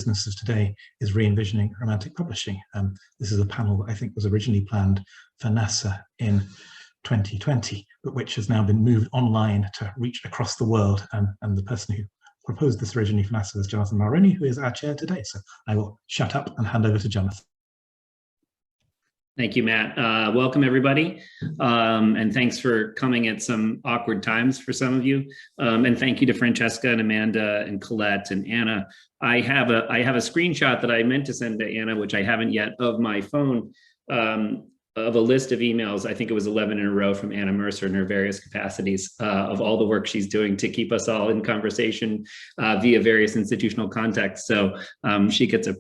businesses today is re-envisioning romantic publishing. This is a panel that I think was originally planned for NASA in 2020, but which has now been moved online to reach across the world. And the person who proposed this originally for NASA is Jonathan Mulroney, who is our chair today. So I will shut up and hand over to Jonathan. Thank you, Matt. Welcome, everybody. And thanks for coming at some awkward times for some of you. And thank you to Francesca and Amanda and Colette and Anna. I have a screenshot that I meant to send to Anna, which I haven't yet, of my phone, of a list of emails. I think it was 11 in a row from Anna Mercer in her various capacities of all the work she's doing to keep us all in conversation via various institutional contexts. So she gets a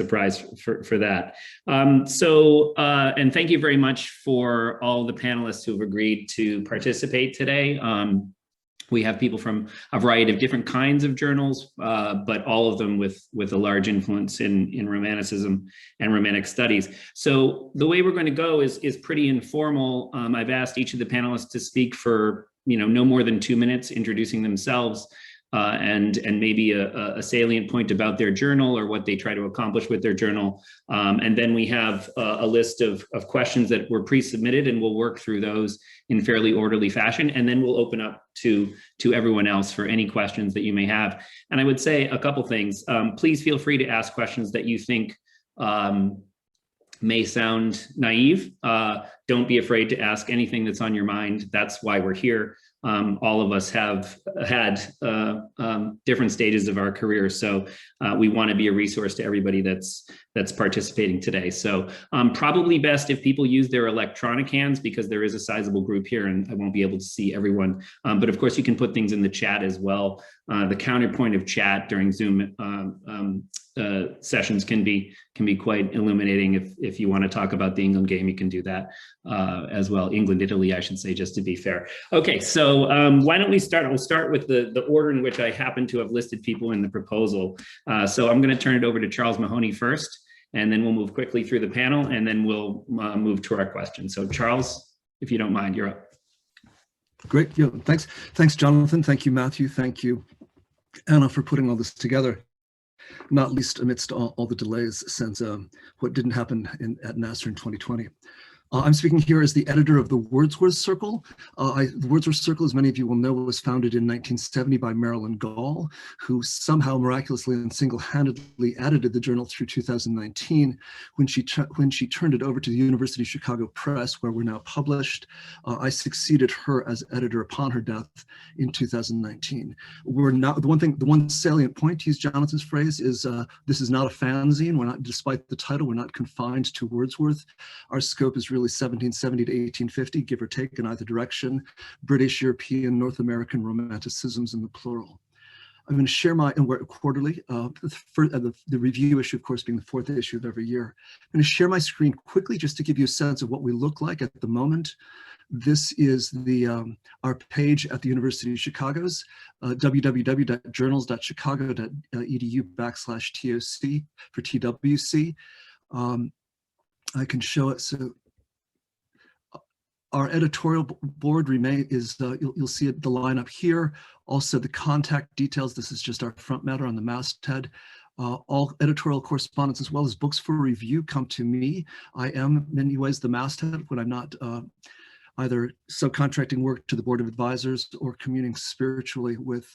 prize for that. And thank you very much for all the panelists who have agreed to participate today. We have people from a variety of different kinds of journals, but all of them with a large influence in Romanticism and Romantic studies. So the way we're going to go is pretty informal. I've asked each of the panelists to speak for no more than 2 minutes, introducing themselves and maybe a salient point about their journal or what they try to accomplish with their journal. And then we have a list of questions that were pre-submitted, and we'll work through those in fairly orderly fashion. And then we'll open up to everyone else for any questions that you may have. And I would say a couple things. Please feel free to ask questions that you think may sound naive. Don't be afraid to ask anything that's on your mind. That's why we're here. All of us have had different stages of our career, so we want to be a resource to everybody that's participating today. So probably best if people use their electronic hands, because there is a sizable group here and I won't be able to see everyone. But of course you can put things in the chat as well. The counterpoint of chat during Zoom sessions can be quite illuminating. If you want to talk about the England game, you can do that as well. England, Italy, I should say, just to be fair. Okay, so why don't we start? We'll start with the order in which I happen to have listed people in the proposal. So I'm going to turn it over to Charles Mahoney first, and then we'll move quickly through the panel, and then we'll move to our questions. So Charles, if you don't mind, you're up. Great. Yeah, thanks, Jonathan. Thank you, Matthew. Thank you, Anna, for putting all this together, not least amidst all the delays since what didn't happen at NASA in 2020. I'm speaking here as the editor of the Wordsworth Circle. The Wordsworth Circle, as many of you will know, was founded in 1970 by Marilyn Gall, who somehow miraculously and single-handedly edited the journal through 2019 when she turned it over to the University of Chicago Press, where we're now published. I succeeded her as editor upon her death in 2019. We're not, the one salient point, to use Jonathan's phrase, is this is not a fanzine. We're not, despite the title, we're not confined to Wordsworth. Our scope is really 1770 to 1850, give or take in either direction, British, European, North American romanticisms in the plural. I'm going to share my, and we're quarterly, the review issue, of course, being the 4th issue of every year. I'm going to share my screen quickly just to give you a sense of what we look like at the moment. This is our page at the University of Chicago's www.journals.chicago.edu/TOC for TWC. I can show it. So our editorial board is, you'll see the lineup here. Also the contact details. This is just our front matter on the masthead. All editorial correspondence as well as books for review come to me. I am in many ways the masthead when I'm not either subcontracting work to the board of advisors or communing spiritually with,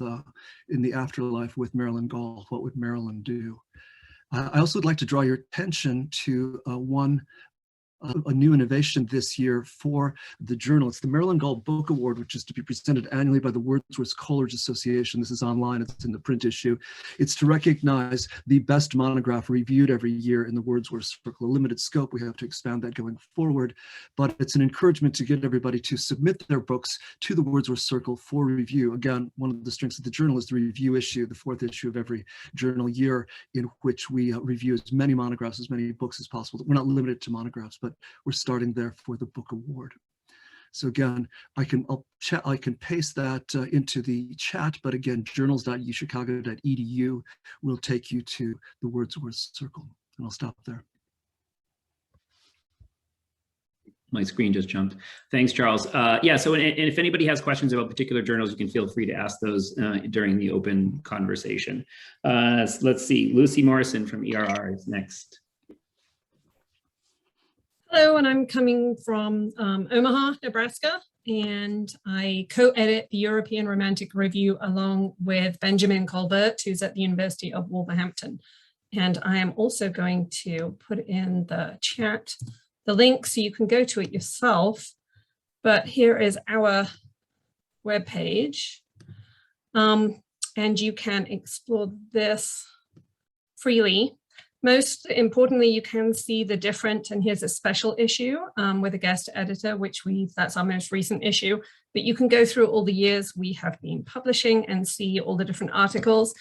in the afterlife with Marilyn Gall. What would Marilyn do? I also would like to draw your attention to a new innovation this year for the journal. It's the Marilyn Gall Book Award, which is to be presented annually by the Wordsworth Scholars Association. This is online, it's in the print issue. It's to recognize the best monograph reviewed every year in the Wordsworth Circle. A limited scope, we have to expand that going forward, but it's an encouragement to get everybody to submit their books to the Wordsworth Circle for review. Again, one of the strengths of the journal is the review issue, the 4th issue of every journal year, in which we review as many monographs, as many books as possible. We're not limited to monographs, but we're starting there for the book award. So again, I can paste that into the chat, but again, journals.uchicago.edu will take you to the Wordsworth Circle, and I'll stop there. My screen just jumped. Thanks, Charles. Yeah, so and if anybody has questions about particular journals, you can feel free to ask those during the open conversation. So let's see, Lucy Morrison from ERR is next. Hello, and I'm coming from Omaha, Nebraska, and I co-edit the European Romantic Review along with Benjamin Colbert, who's at the University of Wolverhampton. And I am also going to put in the chat the link so you can go to it yourself. But here is our webpage. And you can explore this freely. Most importantly, you can see the different, and here's a special issue with a guest editor, that's our most recent issue, but you can go through all the years we have been publishing and see all the different articles.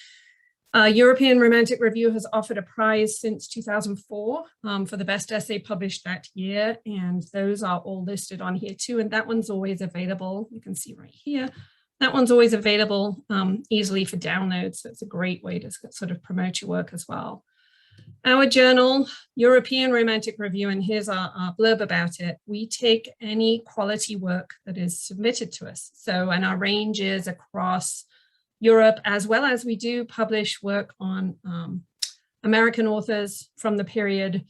European Romantic Review has offered a prize since 2004 for the best essay published that year, and those are all listed on here too, and that one's always available. You can see right here. That one's always available easily for download, so it's a great way to sort of promote your work as well. Our journal, European Romantic Review, and here's our blurb about it. We take any quality work that is submitted to us. So, and our range is across Europe, as well as we do publish work on American authors from the period.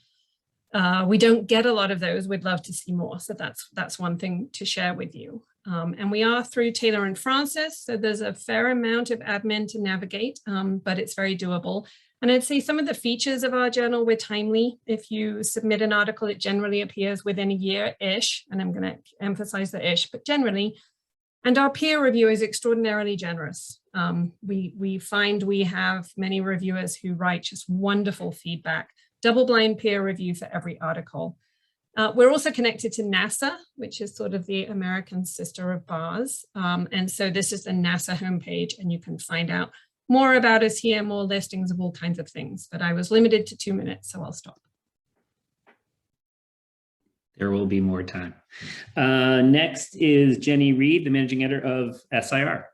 We don't get a lot of those. We'd love to see more. So that's one thing to share with you. And we are through Taylor and Francis. So there's a fair amount of admin to navigate, but it's very doable. And I'd say some of the features of our journal were timely. If you submit an article, it generally appears within a year-ish, and I'm going to emphasize the ish, but generally. And our peer review is extraordinarily generous. We find we have many reviewers who write just wonderful feedback, double-blind peer review for every article. We're also connected to NASA, which is sort of the American sister of BARS. And so this is the NASA homepage, and you can find out more about us here, more listings of all kinds of things. But I was limited to 2 minutes, so I'll stop. There will be more time. Next is Jenny Reed, the managing editor of SIR.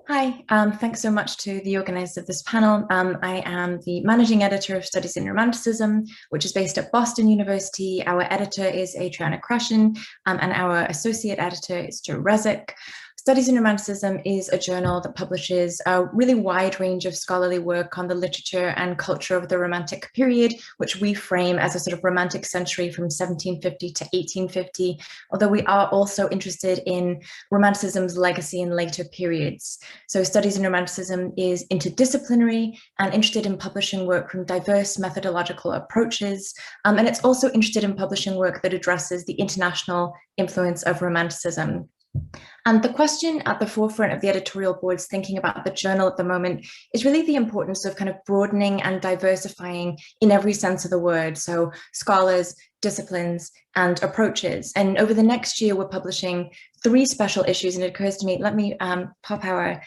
Hi, thanks so much to the organizers of this panel. I am the managing editor of Studies in Romanticism, which is based at Boston University. Our editor is Adriana Krashen, and our associate editor is Joe Rezick. Studies in Romanticism is a journal that publishes a really wide range of scholarly work on the literature and culture of the Romantic period, which we frame as a sort of Romantic century from 1750 to 1850, although we are also interested in Romanticism's legacy in later periods. So Studies in Romanticism is interdisciplinary and interested in publishing work from diverse methodological approaches, and it's also interested in publishing work that addresses the international influence of Romanticism. And the question at the forefront of the editorial board's thinking about the journal at the moment is really the importance of kind of broadening and diversifying in every sense of the word. So scholars, disciplines, and approaches. And over the next year, we're publishing 3 special issues. And it occurs to me, let me pop a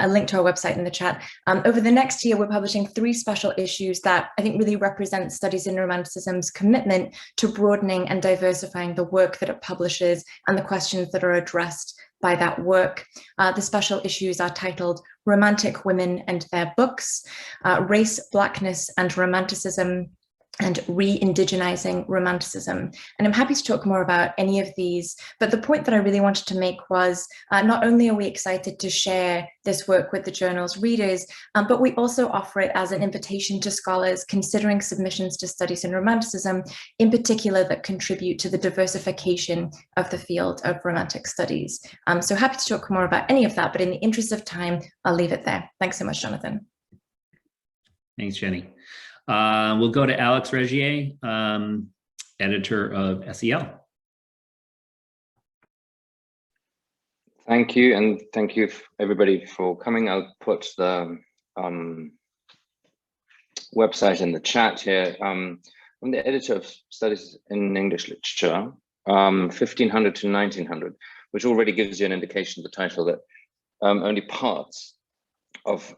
link to our website in the chat. Over the next year, we're publishing 3 special issues that I think really represent Studies in Romanticism's commitment to broadening and diversifying the work that it publishes and the questions that are addressed by that work. The special issues are titled Romantic Women and Their Books, Race, Blackness and Romanticism, and Re-indigenizing Romanticism. And I'm happy to talk more about any of these, but the point that I really wanted to make was not only are we excited to share this work with the journal's readers, but we also offer it as an invitation to scholars considering submissions to Studies in Romanticism, in particular that contribute to the diversification of the field of Romantic studies. So happy to talk more about any of that, but in the interest of time, I'll leave it there. Thanks so much, Jonathan. Thanks, Jenny. We'll go to Alex Regier, editor of SEL. Thank you, and thank you everybody for coming. I'll put the website in the chat here. I'm the editor of Studies in English Literature, 1500 to 1900, which already gives you an indication of the title that only parts of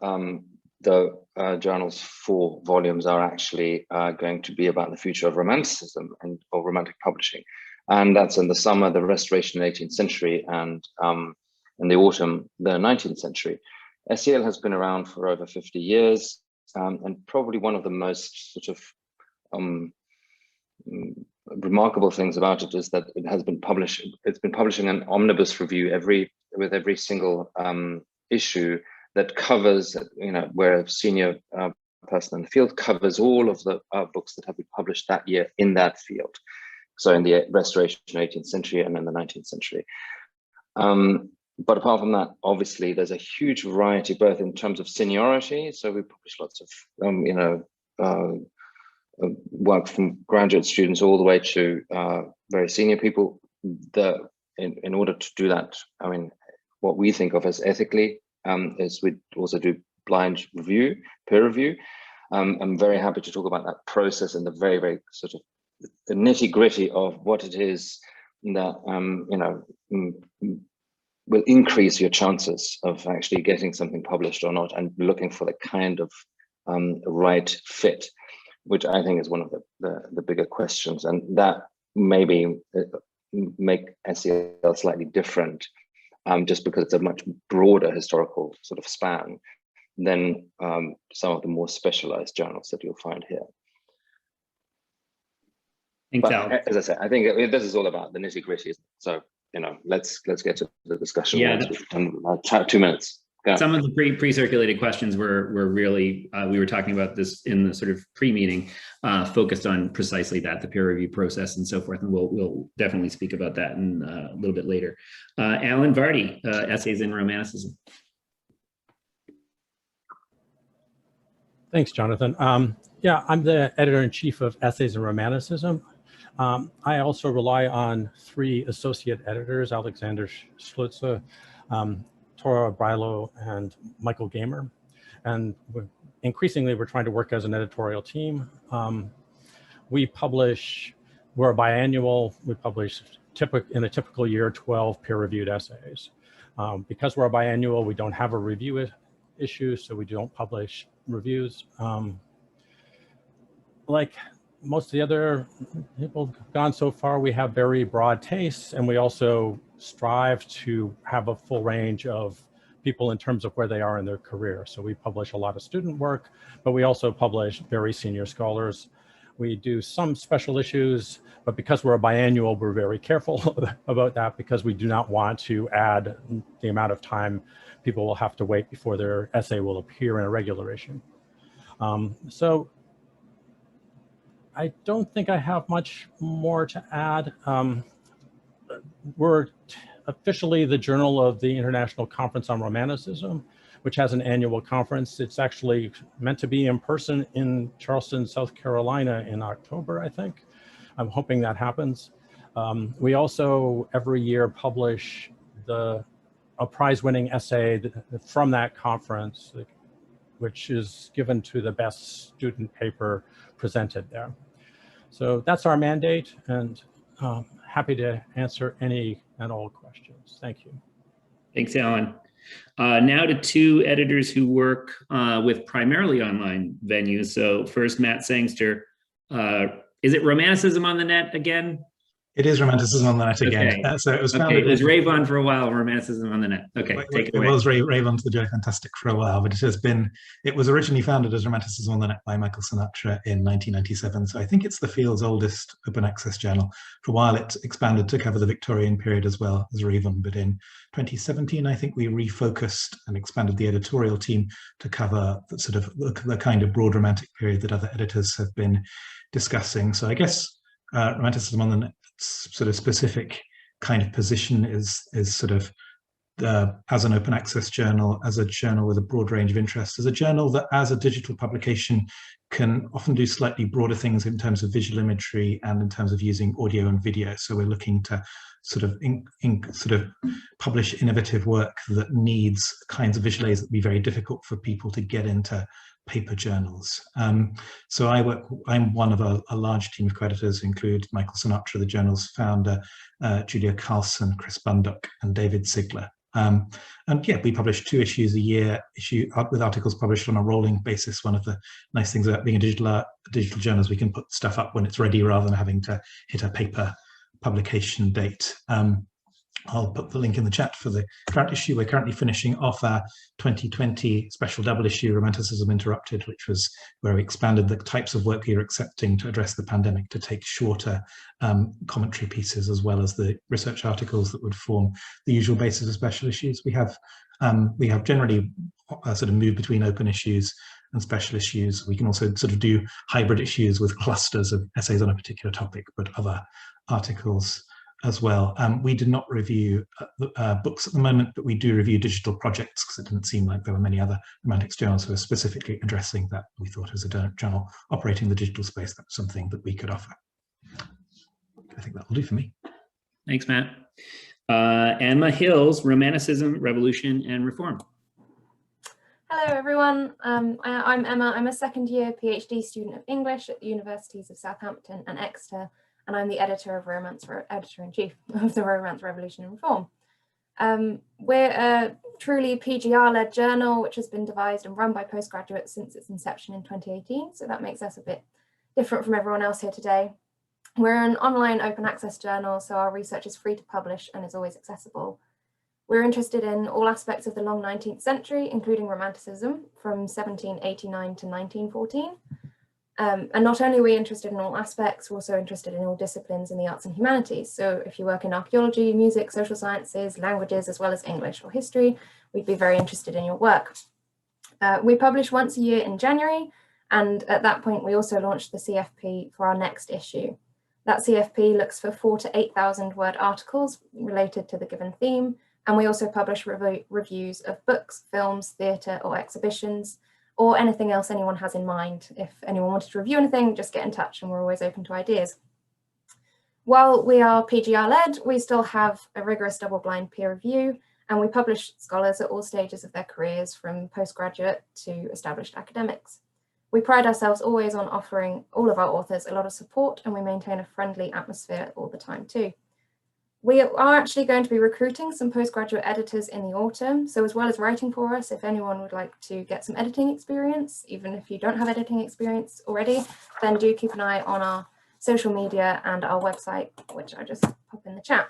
the journal's 4 volumes are actually going to be about the future of Romanticism or Romantic publishing. And that's in the summer, the Restoration in the 18th century, and in the autumn, the 19th century. SEL has been around for over 50 years, and probably one of the most sort of remarkable things about it is that it has been published. It's been publishing an omnibus review with every single issue that covers, where a senior person in the field covers all of the books that have been published that year in that field. So in the Restoration 18th century and in the 19th century. But apart from that, obviously, there's a huge variety, both in terms of seniority. So we publish lots of, work from graduate students all the way to very senior people. In order to do that, I mean, what we think of as ethically is we also do blind review, peer review. I'm very happy to talk about that process and the very, very sort of the nitty-gritty of what it is that will increase your chances of actually getting something published or not, and looking for the kind of right fit, which I think is one of the bigger questions, and that maybe make SEL slightly different, just because it's a much broader historical sort of span than some of the more specialized journals that you'll find here. Thanks, but Al. as I said, I think this is all about the nitty-gritty. So let's get to the discussion. Yeah, we've done about 2 minutes. Yeah. Some of the pre-circulated questions were really, we were talking about this in the sort of pre-meeting, focused on precisely that, the peer review process and so forth. And we'll definitely speak about that in a little bit later. Alan Vardy, Essays in Romanticism. Thanks, Jonathan. Yeah, I'm the editor-in-chief of Essays in Romanticism. I also rely on 3 associate editors, Alexander Schlutze, Tora Brilo, and Michael Gamer. And increasingly, we're trying to work as an editorial team. We're biannual. We publish in a typical year 12 peer-reviewed essays. Because we're biannual, we don't have a review issue, so we don't publish reviews. Like most of the other people who've gone so far, we have very broad tastes, and we also strive to have a full range of people in terms of where they are in their career. So we publish a lot of student work, but we also publish very senior scholars. We do some special issues, but because we're a biannual, we're very careful about that, because we do not want to add the amount of time people will have to wait before their essay will appear in a regular issue. So I don't think I have much more to add. We're officially the journal of the International Conference on Romanticism, which has an annual conference. It's actually meant to be in person in Charleston, South Carolina in October, I think. I'm hoping that happens. We also every year publish a prize-winning essay from that conference, which is given to the best student paper presented there. So that's our mandate, and happy to answer any and all questions. Thank you. Thanks, Alan. Now to 2 editors who work with primarily online venues. So first, Matt Sangster. Is it Romanticism on the Net again? It is Romanticism on the Net again. Okay. So it was founded. It was Rave On for a while, Romanticism on the Net. Okay, take it away. It was Rave On to the Joy Fantastic for a while, but it was originally founded as Romanticism on the Net by Michael Sinatra in 1997. So I think it's the field's oldest open access journal. For a while, it expanded to cover the Victorian period as well as Rave On, but in 2017, I think we refocused and expanded the editorial team to cover the kind of broad romantic period that other editors have been discussing. So I guess Romanticism on the Net sort of specific kind of position is sort of as an open access journal, as a journal with a broad range of interests, as a journal that as a digital publication can often do slightly broader things in terms of visual imagery and in terms of using audio and video. So we're looking to sort of publish innovative work that needs kinds of visual aids that would be very difficult for people to get into paper journals. So I'm one of a large team of co-editors, include Michael Sinatra, the journal's founder, Julia Carlson, Chris Bundock, and David Sigler. And yeah, we publish 2 issues a year, with articles published on a rolling basis. One of the nice things about being a digital journal is we can put stuff up when it's ready rather than having to hit a paper publication date. I'll put the link in the chat for the current issue. We're currently finishing off our 2020 special double issue, Romanticism Interrupted, which was where we expanded the types of work we were accepting to address the pandemic to take shorter commentary pieces, as well as the research articles that would form the usual basis of special issues. We have generally sort of moved between open issues and special issues. We can also sort of do hybrid issues with clusters of essays on a particular topic, but other articles as well. We did not review books at the moment, but we do review digital projects because it didn't seem like there were many other romantics journals who were specifically addressing that. We thought as a journal operating the digital space, that's something that we could offer. I think that will do for me. Thanks, Matt. Emma Hills, Romanticism, Revolution, and Reform. Hello, everyone. I'm Emma. I'm a second-year PhD student of English at the Universities of Southampton and Exeter, and I'm the editor-in-chief of the Romance, Revolution and Reform. We're a truly PGR-led journal, which has been devised and run by postgraduates since its inception in 2018, so that makes us a bit different from everyone else here today. We're an online open access journal, so our research is free to publish and is always accessible. We're interested in all aspects of the long 19th century, including Romanticism from 1789 to 1914. And not only are we interested in all aspects, we're also interested in all disciplines in the arts and humanities. So if you work in archaeology, music, social sciences, languages, as well as English or history, we'd be very interested in your work. We publish once a year in January, and at that point, we also launched the CFP for our next issue. That CFP looks for 4,000 to 8,000 word articles related to the given theme, and we also publish reviews of books, films, theatre or exhibitions, or anything else anyone has in mind. If anyone wanted to review anything, just get in touch and we're always open to ideas. While we are PGR-led, we still have a rigorous double-blind peer review, and we publish scholars at all stages of their careers, from postgraduate to established academics. We pride ourselves always on offering all of our authors a lot of support, and we maintain a friendly atmosphere all the time too. We are actually going to be recruiting some postgraduate editors in the autumn. So as well as writing for us, if anyone would like to get some editing experience, even if you don't have editing experience already, then do keep an eye on our social media and our website, which I just pop in the chat.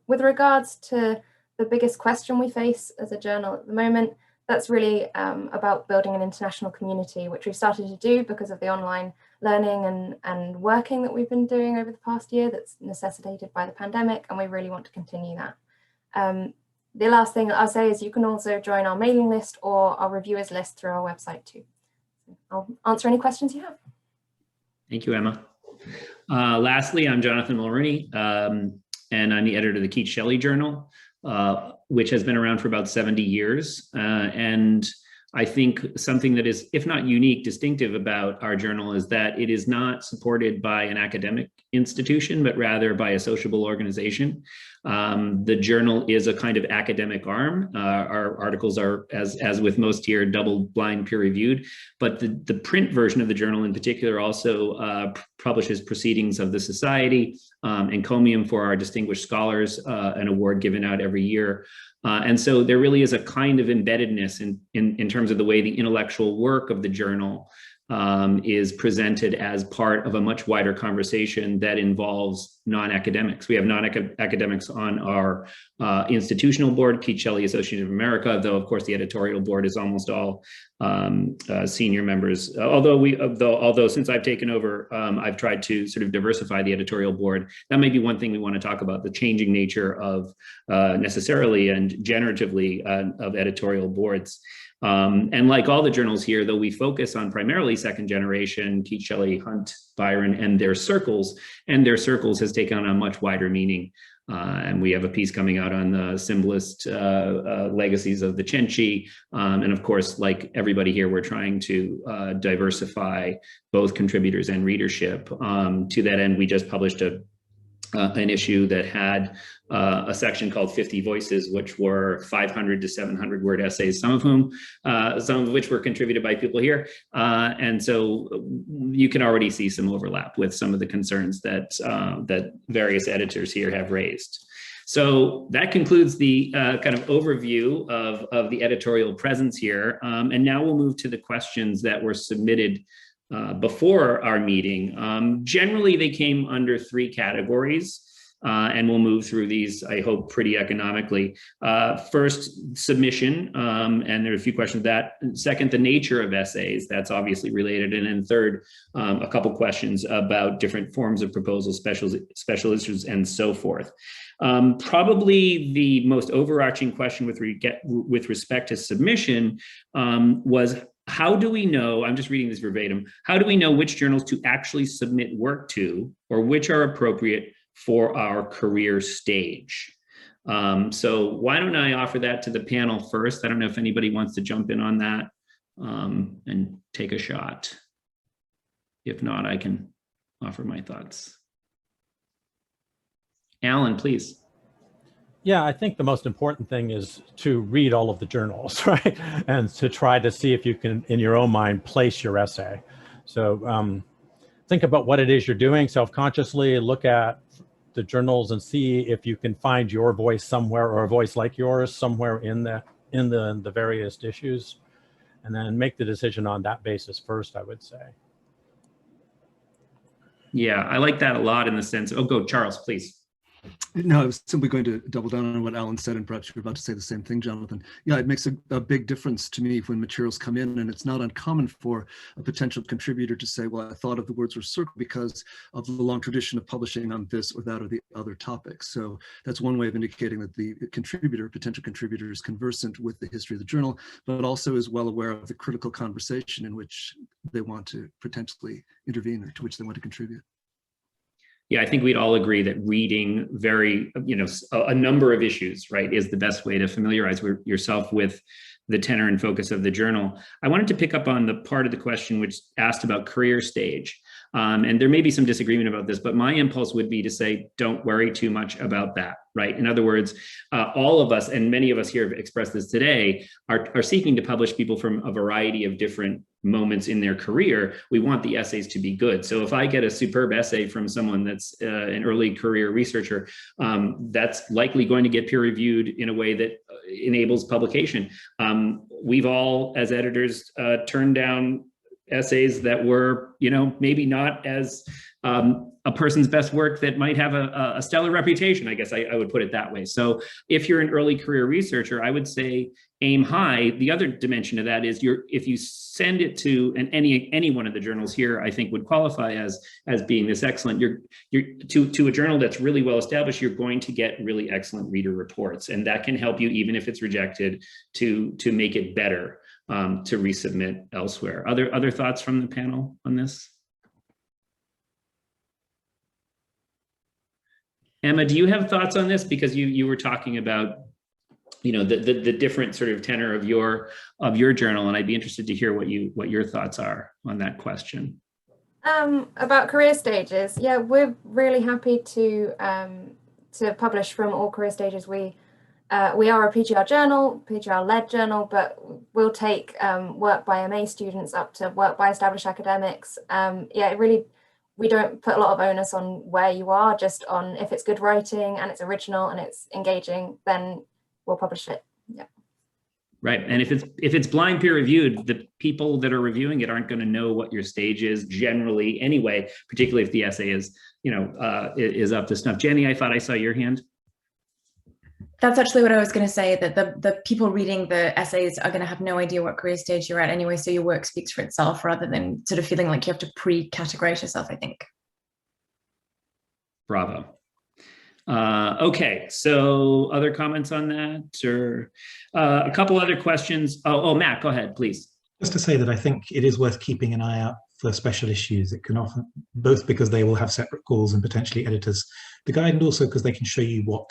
With regards to the biggest question we face as a journal at the moment, that's really about building an international community, which we've started to do because of the online learning and working that we've been doing over the past year that's necessitated by the pandemic, and we really want to continue that. The last thing I'll say is you can also join our mailing list or our reviewers list through our website too. I'll answer any questions you have. Thank you, Emma. Lastly, I'm Jonathan Mulrooney, and I'm the editor of the Keats Shelley Journal, which has been around for about 70 years. And I think something that is, if not unique, distinctive about our journal is that it is not supported by an academic institution, but rather by a sociable organization. The journal is a kind of academic arm. Our articles are, as with most here, double-blind peer-reviewed, but the print version of the journal in particular also publishes proceedings of the Society, encomium for our distinguished scholars, an award given out every year. And so there really is a kind of embeddedness in terms of the way the intellectual work of the journal is presented as part of a much wider conversation that involves non-academics. We have non-academics on our institutional board, Keats Shelley Association of America, though of course the editorial board is almost all senior members. Although since I've taken over, I've tried to sort of diversify the editorial board. That may be one thing we want to talk about, the changing nature of necessarily and generatively of editorial boards. And like all the journals here, though we focus on primarily second generation, Keats, Shelley, Hunt, Byron, and their circles has taken on a much wider meaning. And we have a piece coming out on the symbolist legacies of the Cenci. And of course, like everybody here, we're trying to diversify both contributors and readership. To that end, we just published an issue that had a section called 50 Voices, which were 500 to 700 word essays, some of which were contributed by people here. And so you can already see some overlap with some of the concerns that various editors here have raised. So that concludes the kind of overview of the editorial presence here. And now we'll move to the questions that were submitted before our meeting. Generally, they came under three categories. and we'll move through these, I hope, pretty economically. First, submission, and there are a few questions that. Second, the nature of essays, that's obviously related. And then third, a couple questions about different forms of proposals, special issues, and so forth. Probably the most overarching question with respect to submission was, how do we know, I'm just reading this verbatim, how do we know which journals to actually submit work to, or which are appropriate for our career stage? So why don't I offer that to the panel first? I don't know if anybody wants to jump in on that and take a shot. If not, I can offer my thoughts. Alan, please. Yeah, I think the most important thing is to read all of the journals, right? And to try to see if you can, in your own mind, place your essay. So think about what it is you're doing self-consciously, look at the journals and see if you can find your voice somewhere, or a voice like yours somewhere in the various issues, and then make the decision on that basis first, I would say. Yeah, I like that a lot in the sense, oh, go Charles, please. No, I was simply going to double down on what Alan said, and perhaps you're about to say the same thing, Jonathan. Yeah, it makes a big difference to me when materials come in, and it's not uncommon for a potential contributor to say, well, I thought of the Wordsworth Circle because of the long tradition of publishing on this or that or the other topics. So that's one way of indicating that the contributor, potential contributor, is conversant with the history of the journal, but also is well aware of the critical conversation in which they want to potentially intervene, or to which they want to contribute. Yeah, I think we'd all agree that reading a number of issues, right, is the best way to familiarize yourself with the tenor and focus of the journal. I wanted to pick up on the part of the question which asked about career stage. And there may be some disagreement about this, but my impulse would be to say, don't worry too much about that, right? In other words, all of us, and many of us here have expressed this today, are seeking to publish people from a variety of different moments in their career. We want the essays to be good. So if I get a superb essay from someone that's an early career researcher, that's likely going to get peer reviewed in a way that enables publication. We've all, as editors, turned down essays that were, maybe not as a person's best work that might have a stellar reputation, I guess I would put it that way. So if you're an early career researcher, I would say aim high. The other dimension of that is if you send it to any one of the journals here, I think would qualify as being this excellent. You're to a journal that's really well established, you're going to get really excellent reader reports, and that can help you, even if it's rejected, to make it better, to resubmit elsewhere. Other thoughts from the panel on this? Emma, do you have thoughts on this? Because you were talking about, the different sort of tenor of your journal, and I'd be interested to hear what your thoughts are on that question. About career stages, yeah, we're really happy to publish from all career stages. We are a PGR journal, PGR-led journal, but we'll take work by MA students up to work by established academics. We don't put a lot of onus on where you are, just on if it's good writing and it's original and it's engaging, then we'll publish it. Yeah. Right, and if it's blind peer reviewed, the people that are reviewing it aren't going to know what your stage is generally anyway, particularly if the essay is, is up to snuff. Jenny, I thought I saw your hand. That's actually what I was going to say, that the people reading the essays are going to have no idea what career stage you're at anyway, so your work speaks for itself rather than sort of feeling like you have to pre-categorize yourself, I think. Bravo. Okay, so other comments on that, or a couple other questions? Oh, Matt, go ahead, please. Just to say that I think it is worth keeping an eye out for special issues. It can often, both because they will have separate calls and potentially editors to guide, and also because they can show you what,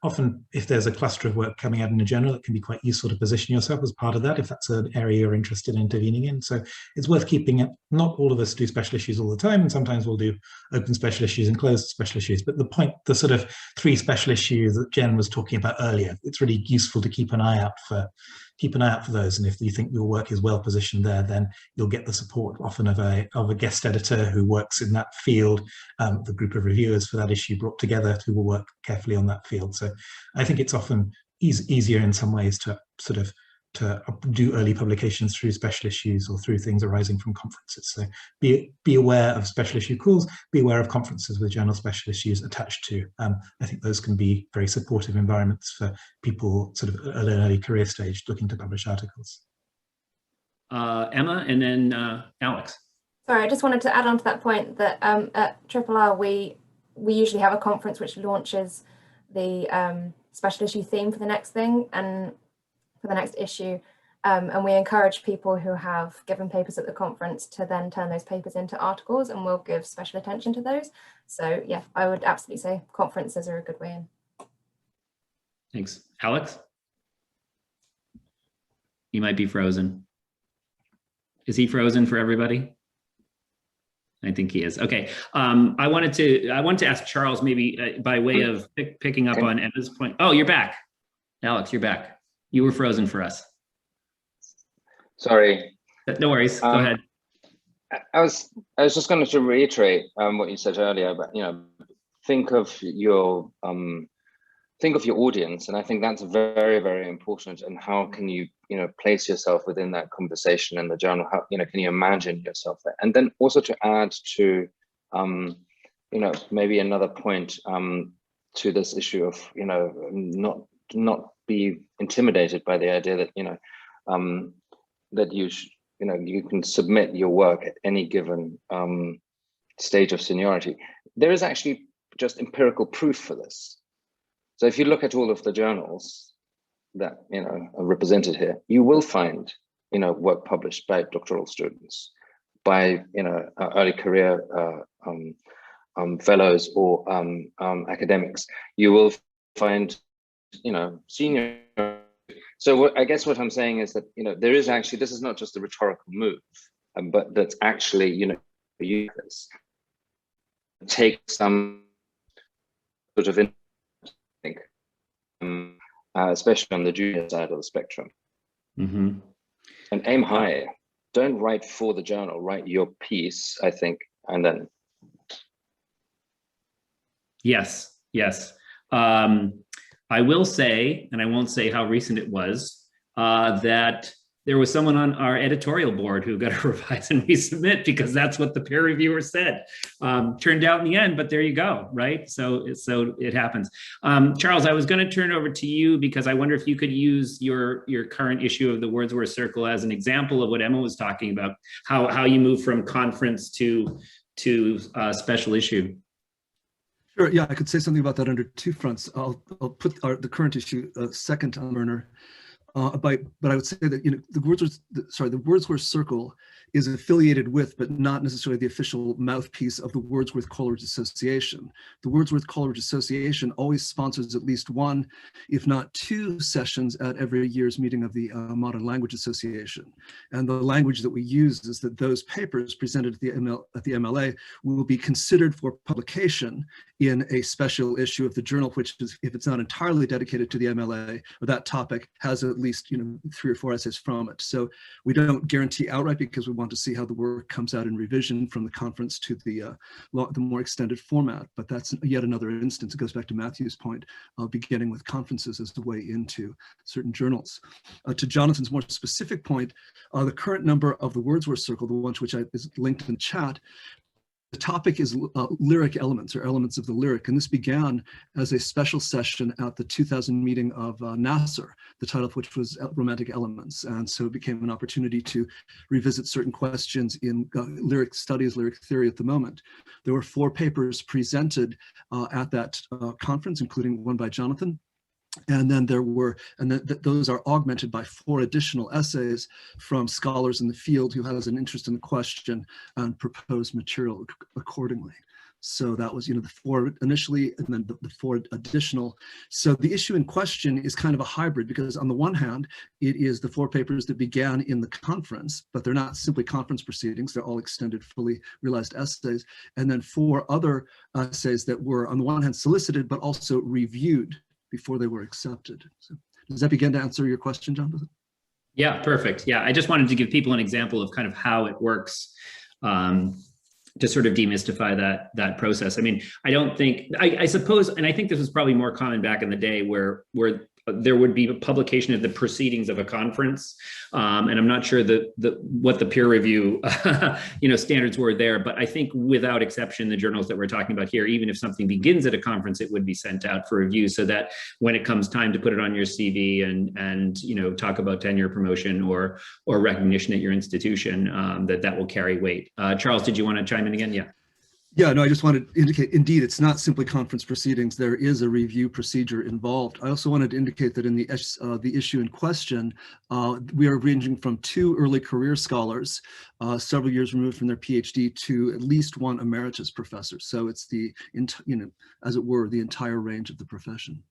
often if there's a cluster of work coming out in a journal, it can be quite useful to position yourself as part of that if that's an area you're interested in intervening in. So it's worth keeping it. Not all of us do special issues all the time, and sometimes we'll do open special issues and closed special issues. But the sort of 3 special issues that Jen was talking about earlier, it's really useful to keep an eye out for those. And if you think your work is well positioned there, then you'll get the support often of a guest editor who works in that field, the group of reviewers for that issue brought together who will work carefully on that field. So I think it's often easier in some ways to sort of to do early publications through special issues or through things arising from conferences. So be aware of special issue calls, be aware of conferences with journal special issues attached to. I think those can be very supportive environments for people sort of at an early career stage looking to publish articles. Emma, and then Alex. Sorry, I just wanted to add on to that point that at RRR, we usually have a conference which launches the special issue theme for the next thing and for the next issue. And we encourage people who have given papers at the conference to then turn those papers into articles, and we'll give special attention to those. So yeah, I would absolutely say conferences are a good way in. Thanks. Alex? He might be frozen. Is he frozen for everybody? I think he is. Okay. I wanted to ask Charles, maybe by way of picking up on Emma's point. Oh, you're back. Alex, you're back. You were frozen for us. Sorry. No worries. Go ahead. I was just going to reiterate what you said earlier, but think of your audience, and I think that's very, very important. And how can you place yourself within that conversation in the journal? How can you imagine yourself there? And then also to add to maybe another point to this issue of not be intimidated by the idea that that you can submit your work at any given stage of seniority. There is actually just empirical proof for this. So if you look at all of the journals that are represented here, you will find work published by doctoral students, by early career fellows or academics. You will find senior. So I guess what I'm saying is that there is actually, this is not just a rhetorical move, but that's actually use this, take some sort of especially on the junior side of the spectrum. Mm-hmm. And aim high. Don't write for the journal, write your piece, I think, and then. Yes. I will say, and I won't say how recent it was, that there was someone on our editorial board who got to revise and resubmit because that's what the peer reviewer said. Turned out in the end, but there you go, right? So it happens. Charles, I was going to turn over to you because I wonder if you could use your current issue of the Wordsworth Circle as an example of what Emma was talking about, how you move from conference to special issue. Sure. Yeah, I could say something about that under two fronts. I'll put the current issue second on burner, but I would say that the Wordsworth Circle is affiliated with, but not necessarily the official mouthpiece of the Wordsworth Coleridge Association. The Wordsworth Coleridge Association always sponsors at least one, if not two, sessions at every year's meeting of the Modern Language Association. And the language that we use is that those papers presented at the MLA will be considered for publication in a special issue of the journal, which is, if it's not entirely dedicated to the MLA, or that topic has at least 3 or 4 essays from it. So we don't guarantee outright because we want to see how the work comes out in revision from the conference to the more extended format. But that's yet another instance. It goes back to Matthew's point of beginning with conferences as the way into certain journals. To Jonathan's more specific point, the current number of the Wordsworth Circle, the one which is linked in chat, the topic is lyric elements, or elements of the lyric, and this began as a special session at the 2000 meeting of Nasser, the title of which was Romantic Elements, and so it became an opportunity to revisit certain questions in lyric studies, lyric theory at the moment. There were 4 papers presented at that conference, including one by Jonathan. And then those are augmented by 4 additional essays from scholars in the field who has an interest in the question and proposed material accordingly. So that was, the 4 initially, and then the 4 additional. So the issue in question is kind of a hybrid, because on the one hand, it is the 4 papers that began in the conference, but they're not simply conference proceedings. They're all extended, fully realized essays. And then 4 other essays that were, on the one hand, solicited, but also reviewed before they were accepted. So does that begin to answer your question, Jonathan? Yeah, perfect. Yeah, I just wanted to give people an example of kind of how it works to sort of demystify that process. I mean, I don't think, I suppose, and I think this was probably more common back in the day where there would be a publication of the proceedings of a conference, and I'm not sure what the peer review standards were there, but I think without exception, the journals that we're talking about here, even if something begins at a conference, it would be sent out for review, so that when it comes time to put it on your CV and talk about tenure, promotion, or recognition at your institution, that will carry weight. Charles, did you want to chime in again? Yeah. Yeah, no, I just wanted to indicate, indeed, it's not simply conference proceedings. There is a review procedure involved. I also wanted to indicate that in the issue in question, we are ranging from 2 early career scholars, several years removed from their PhD, to at least 1 emeritus professor. So it's the, as it were, the entire range of the profession,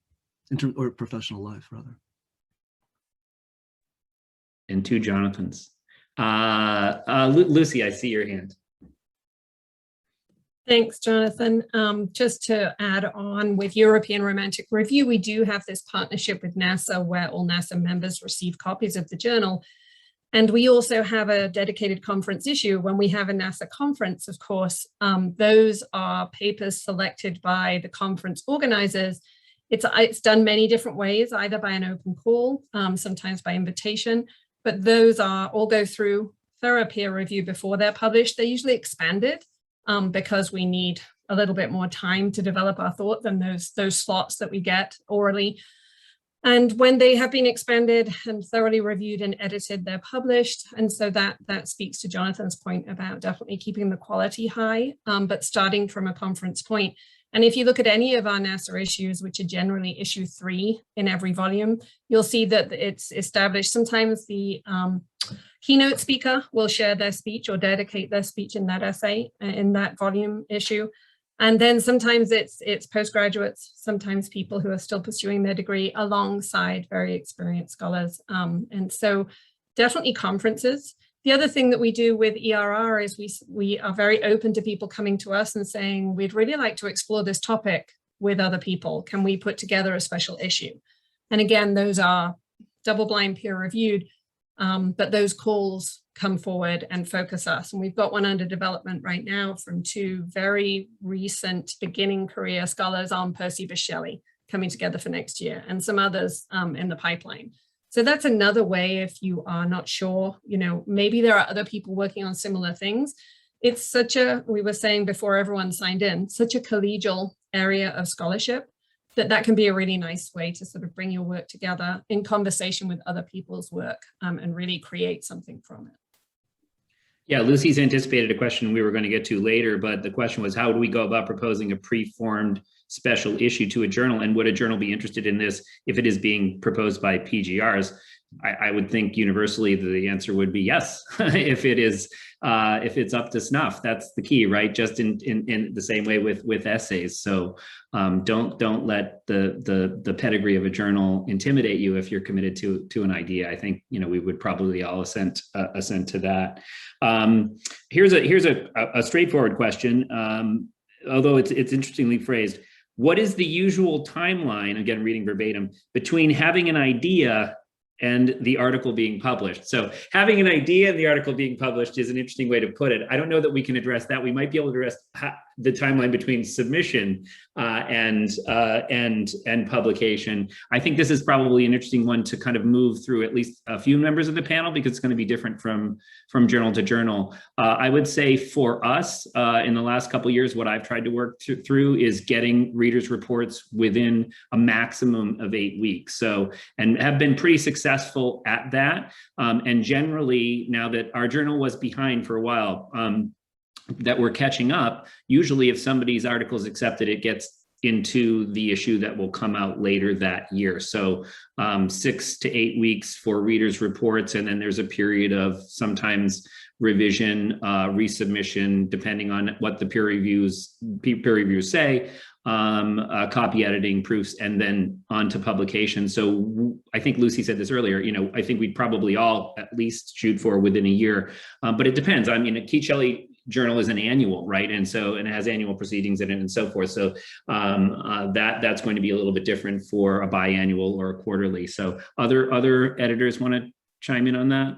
or professional life, rather. And 2 Jonathans. Lucy, I see your hand. Thanks, Jonathan. Just to add on with European Romantic Review, we do have this partnership with NASA where all NASA members receive copies of the journal. And we also have a dedicated conference issue. When we have a NASA conference, of course, those are papers selected by the conference organizers. It's done many different ways, either by an open call, sometimes by invitation, but those all go through thorough peer review before they're published. They're usually expanded, because we need a little bit more time to develop our thought than those slots that we get orally. And when they have been expanded and thoroughly reviewed and edited, they're published. And so that speaks to Jonathan's point about definitely keeping the quality high, but starting from a conference point. And if you look at any of our NASA issues, which are generally issue 3 in every volume, you'll see that it's established. Sometimes the keynote speaker will share their speech or dedicate their speech in that essay, in that volume issue. And then sometimes it's postgraduates, sometimes people who are still pursuing their degree alongside very experienced scholars. And so definitely conferences. The other thing that we do with ERR is we are very open to people coming to us and saying, we'd really like to explore this topic with other people. Can we put together a special issue? And again, those are double-blind peer reviewed, but those calls come forward and focus us. And we've got one under development right now from 2 very recent beginning career scholars on Percy Bysshe Shelley coming together for next year, and some others in the pipeline. So that's another way, if you are not sure, maybe there are other people working on similar things. It's such we were saying before everyone signed in, such a collegial area of scholarship that can be a really nice way to sort of bring your work together in conversation with other people's work, and really create something from it. Yeah, Lucy's anticipated a question we were going to get to later, but the question was, how do we go about proposing a pre-formed special issue to a journal, and would a journal be interested in this if it is being proposed by PGRs? I would think universally the answer would be yes, if it's up to snuff. That's the key, right? Just in the same way with essays. So don't let the pedigree of a journal intimidate you if you're committed to an idea. I think we would probably all assent to that. Here's a straightforward question, although it's interestingly phrased. What is the usual timeline, again reading verbatim, between having an idea and the article being published? So having an idea and the article being published is an interesting way to put it. I don't know that we can address that. We might be able to address the timeline between submission and publication. I think this is probably an interesting one to kind of move through at least a few members of the panel, because it's going to be different from journal to journal. I would say for us, in the last couple of years, what I've tried to work through is getting readers' reports within a maximum of 8 weeks. So, and have been pretty successful at that. And generally, now that our journal was behind for a while, that we're catching up, usually if somebody's article is accepted, it gets into the issue that will come out later that year. So 6 to 8 weeks for readers' reports, and then there's a period of sometimes revision, resubmission, depending on what the peer reviews say, copy editing, proofs, and then on to publication. So I think Lucy said this earlier, I think we'd probably all at least shoot for within a year, but it depends. I mean, a Keith Shelley journal is an annual, right? And it has annual proceedings in it and so forth. So that's going to be a little bit different for a biannual or a quarterly. So other editors want to chime in on that?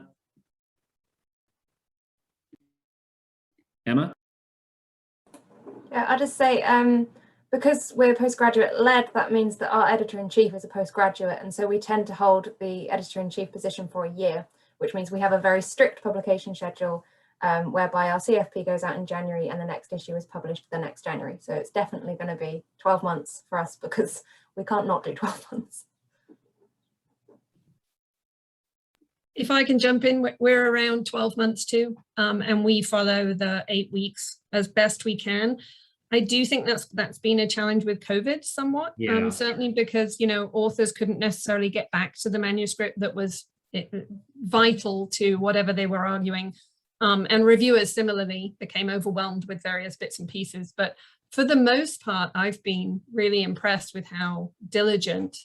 Emma? Yeah, I'll just say, because we're postgraduate led, that means that our editor-in-chief is a postgraduate, and so we tend to hold the editor-in-chief position for a year, which means we have a very strict publication schedule whereby our CFP goes out in January and the next issue is published the next January. So it's definitely going to be 12 months for us because we can't not do 12 months. If I can jump in, we're around 12 months too, and we follow the 8 weeks as best we can. I do think that's been a challenge with COVID somewhat, certainly because, you know, authors couldn't necessarily get back to the manuscript that was vital to whatever they were arguing. And reviewers similarly became overwhelmed with various bits and pieces. But for the most part, I've been really impressed with how diligent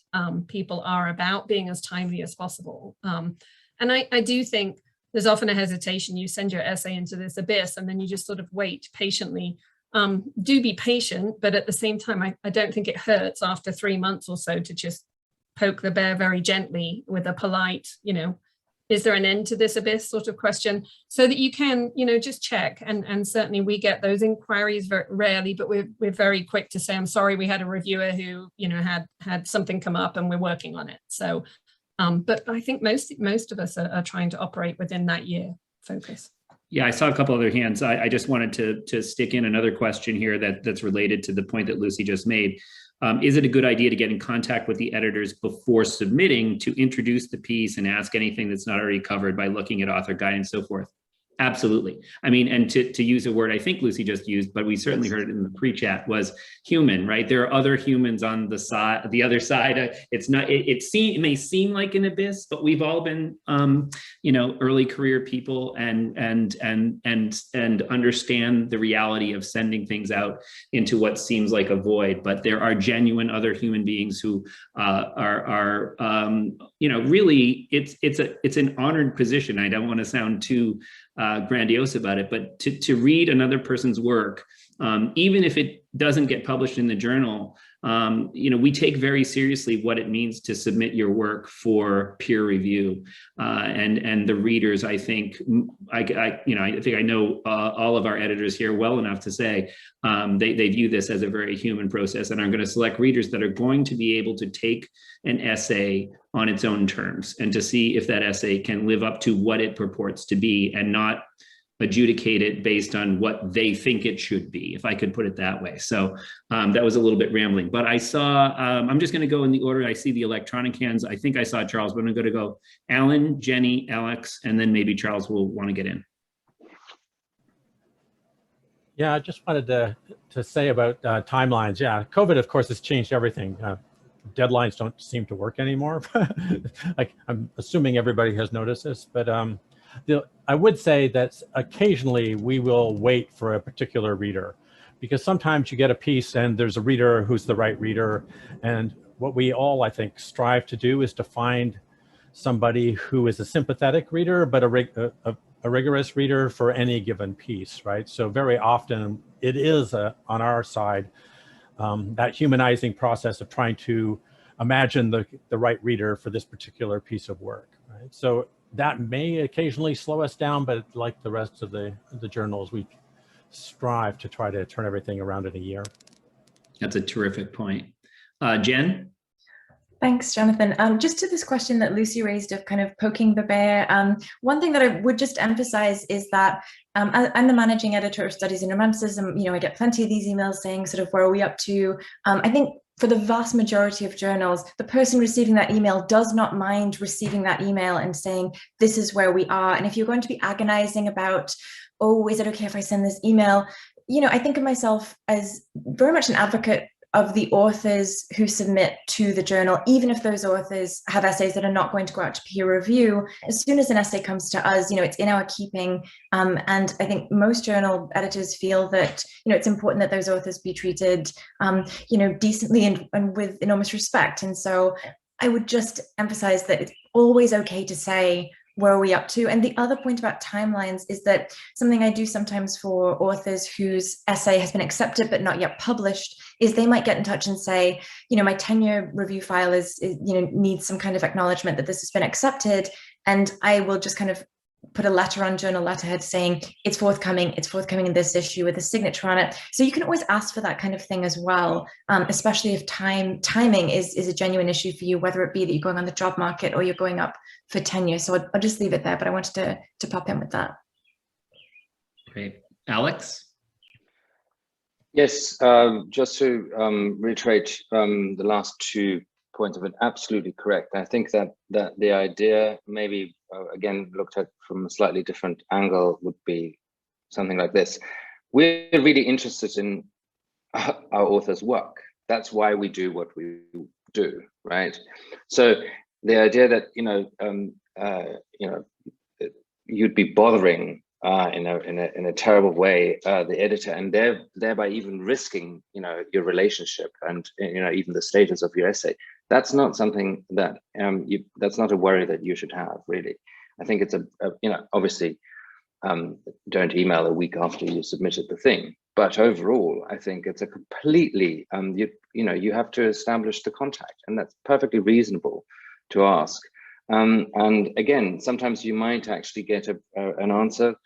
people are about being as timely as possible. And I do think there's often a hesitation. You send your essay into this abyss and then you just sort of wait patiently. Do be patient, but at the same time, I don't think it hurts after 3 months or so to just poke the bear very gently with a polite, you know, is there an end to this abyss sort of question, so that you can, you know, just check. And certainly we get those inquiries very rarely, but we're very quick to say, I'm sorry, we had a reviewer who, you know, had something come up and we're working on it. So, but I think most of us are trying to operate within that year focus. Yeah, I saw a couple other hands. I just wanted to stick in another question here that's related to the point that Lucy just made. Is it a good idea to get in contact with the editors before submitting to introduce the piece and ask anything that's not already covered by looking at author guide and so forth? Absolutely. I mean, and to use a word I think Lucy just used, but we certainly heard it in the pre-chat, was human, right? There are other humans on the side, the other side. It's not, it may seem like an abyss, but we've all been, you know, early career people and understand the reality of sending things out into what seems like a void. But there are genuine other human beings who are you know, really, it's an honored position. I don't want to sound too grandiose about it, but to read another person's work, even if it doesn't get published in the journal, you know, we take very seriously what it means to submit your work for peer review, and the readers. I think I think I know all of our editors here well enough to say they view this as a very human process, and are going to select readers that are going to be able to take an essay on its own terms and to see if that essay can live up to what it purports to be, and not adjudicate it based on what they think it should be, if I could put it that way. So that was a little bit rambling, but I saw, I'm just going to go in the order I see the electronic hands. I think I saw Charles, but I'm going to go Alan, Jenny, Alex, and then maybe Charles will want to get in. Yeah, I just wanted to say about timelines. Yeah, COVID, of course, has changed everything. Deadlines don't seem to work anymore. Like, I'm assuming everybody has noticed this, but I would say that occasionally we will wait for a particular reader, because sometimes you get a piece and there's a reader who's the right reader. And what we all, I think, strive to do is to find somebody who is a sympathetic reader, but a rigorous reader for any given piece, right? So very often it is on our side, that humanizing process of trying to imagine the right reader for this particular piece of work, right? So that may occasionally slow us down, but like the rest of the journals, we strive to try to turn everything around in a year. That's a terrific point. Jen? Thanks, Jonathan. Just to this question that Lucy raised of kind of poking the bear, one thing that I would just emphasize is that I'm the managing editor of Studies in Romanticism. You know, I get plenty of these emails saying sort of, where are we up to? I think for the vast majority of journals, the person receiving that email does not mind receiving that email and saying, this is where we are. And if you're going to be agonizing about, oh, is it okay if I send this email? You know, I think of myself as very much an advocate of the authors who submit to the journal, even if those authors have essays that are not going to go out to peer review. As soon as an essay comes to us, you know, it's in our keeping. And I think most journal editors feel that, you know, it's important that those authors be treated, you know, decently and with enormous respect. And so I would just emphasize that it's always okay to say, where are we up to? And the other point about timelines is that something I do sometimes for authors whose essay has been accepted but not yet published is they might get in touch and say, you know, my tenure review file is you know, needs some kind of acknowledgement that this has been accepted. And I will just kind of put a letter on journal letterhead saying it's forthcoming in this issue with a signature on it. So you can always ask for that kind of thing as well, especially if timing is a genuine issue for you, whether it be that you're going on the job market or you're going up for tenure. So I'll just leave it there, but I wanted to pop in with that. Great. Alex? Yes, just to reiterate the last 2 points of it, absolutely correct. I think that the idea, maybe again looked at from a slightly different angle, would be something like this. We're really interested in our author's work. That's why we do what we do, right? So the idea that you'd be bothering in a terrible way the editor, and thereby even risking your relationship and even the status of your essay, that's not something that that's not a worry that you should have, really. I think it's obviously don't email a week after you submitted the thing, but overall I think it's a completely you have to establish the contact, and that's perfectly reasonable to ask. And again, sometimes you might actually get an answer.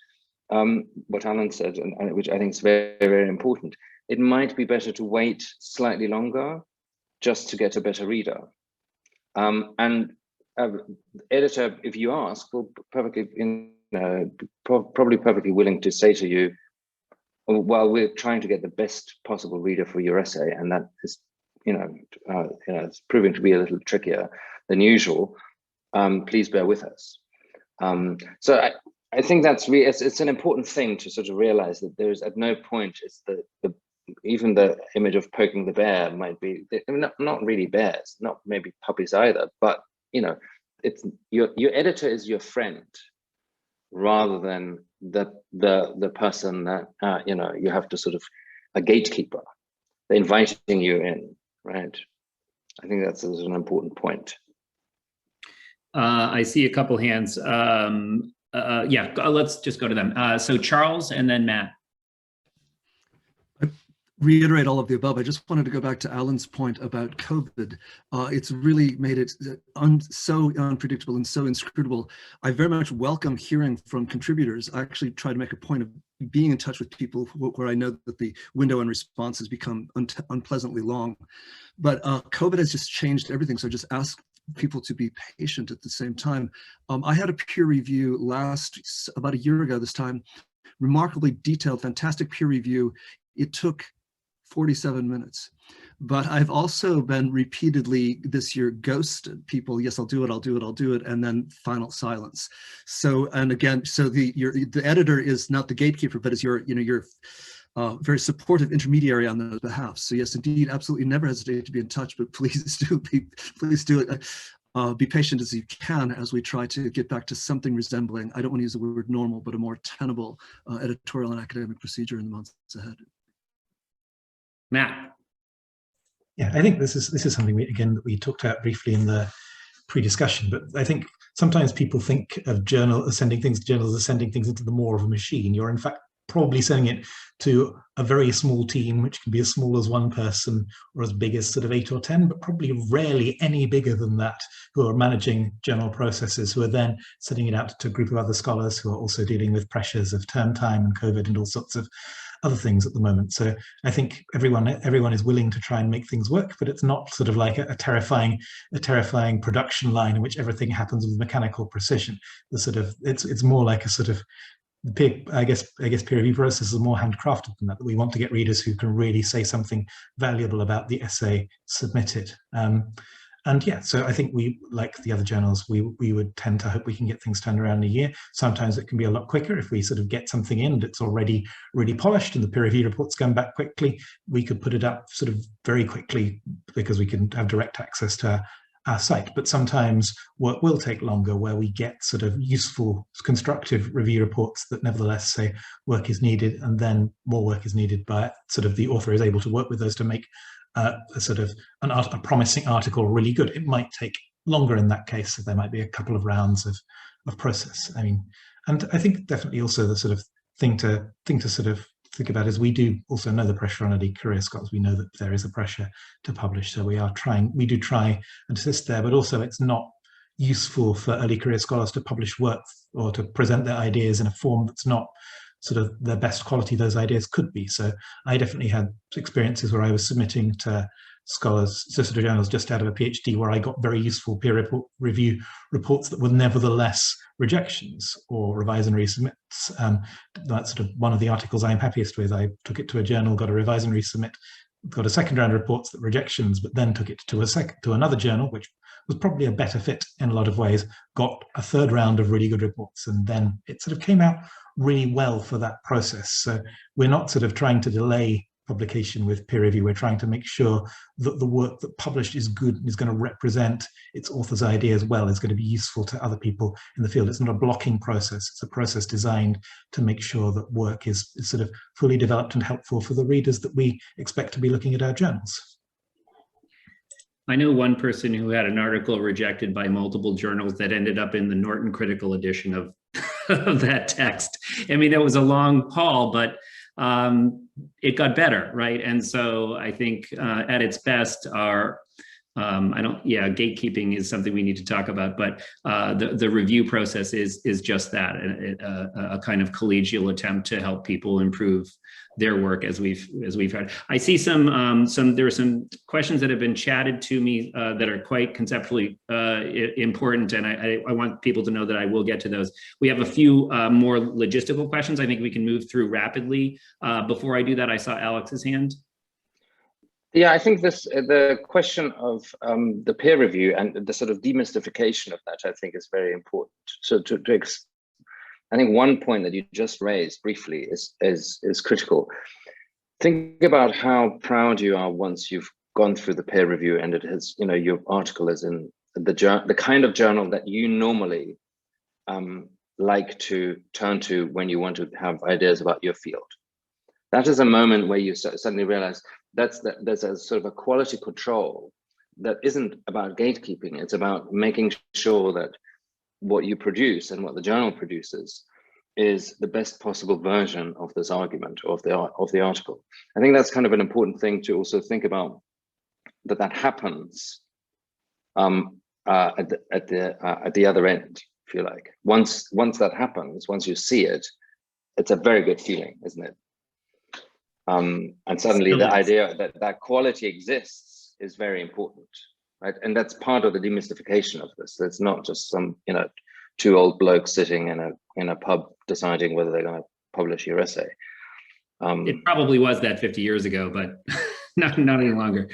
What Alan said, and which I think is very, very important, it might be better to wait slightly longer just to get a better reader. And editor, if you ask, will probably perfectly willing to say to you, well, we're trying to get the best possible reader for your essay, and that is, it's proving to be a little trickier than usual. Please bear with us. So I think that's it's an important thing to sort of realize that there's at no point is even the image of poking the bear might be not really bears, not maybe puppies either, but it's your editor is your friend rather than the person that you have to sort of a gatekeeper. They're inviting you in, right? I think that's an important point. I see a couple hands. Yeah, let's just go to them. So Charles and then Matt. Reiterate all of the above. I just wanted to go back to Alan's point about COVID. It's really made it so unpredictable and so inscrutable. I very much welcome hearing from contributors. I actually try to make a point of being in touch with people where I know that the window and response has become unpleasantly long. But COVID has just changed everything. So just ask people to be patient at the same time. I had a peer review about a year ago this time, remarkably detailed, fantastic peer review. It took 47 minutes. But I've also been repeatedly this year ghosted people. Yes, I'll do it, and then final silence. So, and again, so the editor is not the gatekeeper, but is your very supportive intermediary on those behalf. So yes, indeed, absolutely never hesitate to be in touch, but please do be patient as you can as we try to get back to something resembling, I don't want to use the word normal, but a more tenable editorial and academic procedure in the months ahead. Matt. Yeah, I think this is something that we talked about briefly in the pre-discussion, but I think sometimes people think of journals as sending things into the maw of a machine. You're in fact probably sending it to a very small team, which can be as small as one person or as big as sort of 8 or 10, but probably rarely any bigger than that, who are managing journal processes, who are then sending it out to a group of other scholars who are also dealing with pressures of term time and COVID and all sorts of other things at the moment. So I think everyone is willing to try and make things work, but it's not sort of like a terrifying production line in which everything happens with mechanical precision. It's more like a sort of I guess peer review process is more handcrafted than that. We want to get readers who can really say something valuable about the essay submitted. And yeah, so I think we, like the other journals, we would tend to hope we can get things turned around in a year. Sometimes it can be a lot quicker if we sort of get something in that's already really polished and the peer review report's come back quickly. We could put it up sort of very quickly because we can have direct access to our site. But sometimes work will take longer, where we get sort of useful, constructive review reports that nevertheless say work is needed, and then more work is needed, by sort of the author is able to work with those to make a promising article really good. It might take longer in that case, so there might be a couple of rounds of process. I mean, and I think definitely also the sort of thing to sort of think about is we do also know the pressure on early career scholars. We know that there is a pressure to publish, so we do try and assist there, but also it's not useful for early career scholars to publish work or to present their ideas in a form that's not sort of the best quality those ideas could be. So I definitely had experiences where I was submitting to scholars, sister journals just out of a PhD, where I got very useful peer review reports that were nevertheless rejections or revise and resubmits. That's sort of one of the articles I'm happiest with. I took it to a journal, got a revise and resubmit, got a second round of reports that rejections, but then took it to another journal, which was probably a better fit in a lot of ways, got a third round of really good reports, and then it sort of came out really well for that process. So we're not sort of trying to delay publication with peer review. We're trying to make sure that the work that published is good and is going to represent its author's ideas well, is going to be useful to other people in the field. It's not a blocking process. It's a process designed to make sure that work is sort of fully developed and helpful for the readers that we expect to be looking at our journals. I know one person who had an article rejected by multiple journals that ended up in the Norton Critical Edition of, of that text. I mean, it was a long haul, but it got better, right? And so I think at its best, gatekeeping is something we need to talk about, but the review process is just that, a kind of collegial attempt to help people improve their work, as we've heard. I see there are some questions that have been chatted to me that are quite conceptually important, and I want people to know that I will get to those. We have a few more logistical questions I think we can move through rapidly. Before I do that, I saw Alex's hand. Yeah, I think the question of the peer review and the sort of demystification of that, I think, is very important. So I think one point that you just raised briefly is critical. Think about how proud you are once you've gone through the peer review and it has, your article is in the kind of journal that you normally like to turn to when you want to have ideas about your field. That is a moment where you suddenly realize there's a sort of a quality control that isn't about gatekeeping. It's about making sure that what you produce and what the journal produces is the best possible version of this argument or of the article. I think that's kind of an important thing to also think about, that happens at the other end, if you like. Once that happens, once you see it, it's a very good feeling, isn't it? And suddenly the idea that quality exists is very important, right? And that's part of the demystification of this. It's not just some, two old blokes sitting in a pub deciding whether they're going to publish your essay. It probably was that 50 years ago, but not any longer.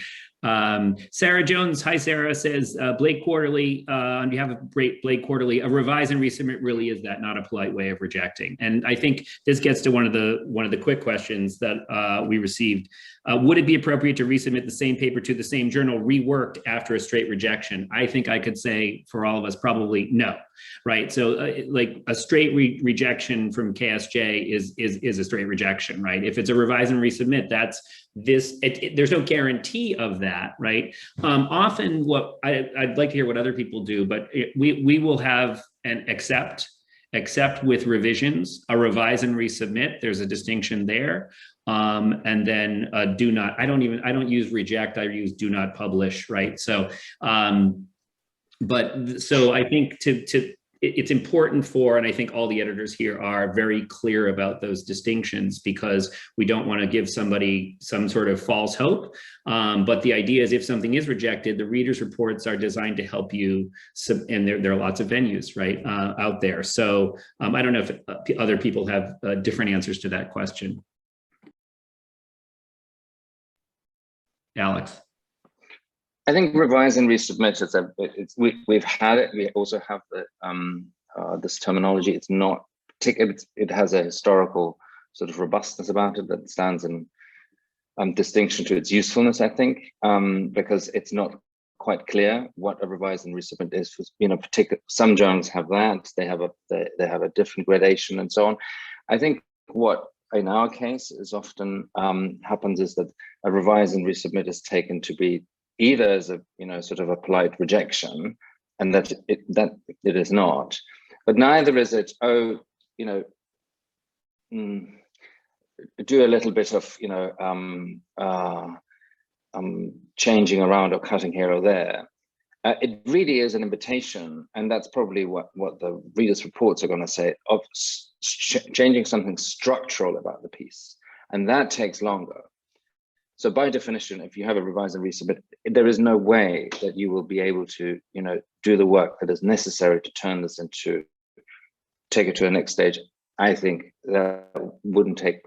Sarah Jones, hi Sarah, says, Blake Quarterly, on behalf of Blake Quarterly, a revise and resubmit really is that, not a polite way of rejecting. And I think this gets to one of the quick questions that we received. Would it be appropriate to resubmit the same paper to the same journal reworked after a straight rejection? I think I could say for all of us, probably no, right? So like a straight rejection from KSJ is a straight rejection, right? If it's a revise and resubmit, that's there's no guarantee of that, right? Often what I'd like to hear what other people do, but we will have an accept with revisions, a revise and resubmit. There's a distinction there. And then do not, I don't use reject, I use do not publish, right? So, so I think it's important and I think all the editors here are very clear about those distinctions, because we don't want to give somebody some sort of false hope. But the idea is, if something is rejected, the reader's reports are designed to help you, and there are lots of venues, right, out there. So I don't know if other people have different answers to that question. Alex. I think revise and resubmit, we've had it. We also have this terminology. It's not particular. It has a historical sort of robustness about it that stands in distinction to its usefulness, I think, because it's not quite clear what a revise and resubmit is. For, some journals have that. They have a different gradation and so on. I think what in our case is often happens is that a revise and resubmit is taken to be either as a sort of a polite rejection, and that it is not, but neither is it do a little bit of changing around or cutting here or there, it really is an invitation, and that's probably what the readers' reports are going to say, of changing something structural about the piece, and that takes longer. So by definition, if you have a revise and resubmit, there is no way that you will be able to, do the work that is necessary to turn this into, take it to the next stage. I think that wouldn't take,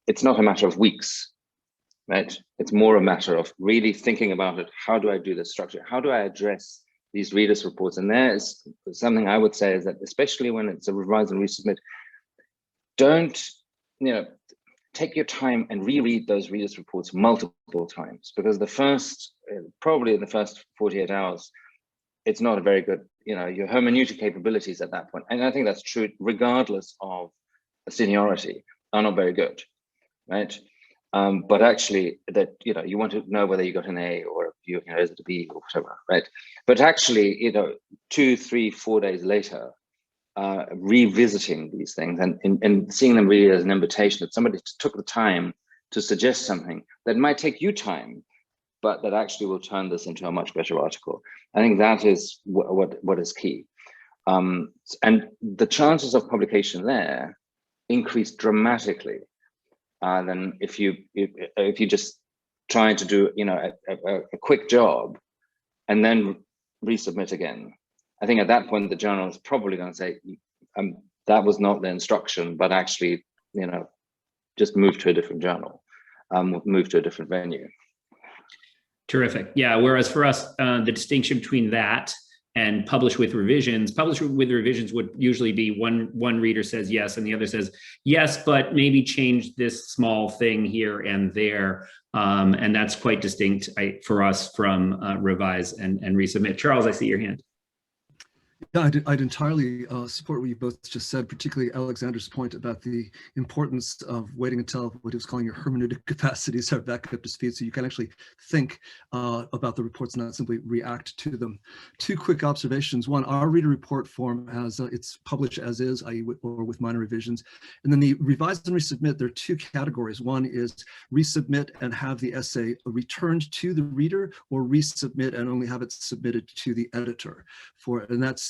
it's not a matter of weeks, right? It's more a matter of really thinking about it. How do I do this structure? How do I address these readers' reports? And there's something I would say is that, especially when it's a revise and resubmit, don't, take your time and reread those readers' reports multiple times, because probably in the first 48 hours, it's not a very good, your hermeneutic capabilities at that point. And I think that's true regardless of seniority, are not very good, right? But actually that, you want to know whether you got an A or is it a B or whatever, right? But actually, 2, 3, 4 days later, revisiting these things and seeing them really as an invitation that somebody took the time to suggest something that might take you time, but that actually will turn this into a much better article. I think that is what is key. And the chances of publication there increase dramatically than if you just try to do a quick job and then resubmit again. I think at that point the journal is probably going to say, that was not the instruction, but actually, just move to a different journal, move to a different venue. Terrific. Yeah. Whereas for us, the distinction between that and publish with revisions would usually be one reader says yes and the other says yes, but maybe change this small thing here and there. And that's quite distinct for us from revise and resubmit. Charles, I see your hand. Yeah, I'd entirely support what you both just said, particularly Alexander's point about the importance of waiting until what he was calling your hermeneutic capacities are back up to speed, so you can actually think about the reports, not simply react to them. 2 quick observations. One, our reader report form has it's published as is, i.e. or with minor revisions. And then the revise and resubmit, there are 2 categories. One is resubmit and have the essay returned to the reader, or resubmit and only have it submitted to the editor. And that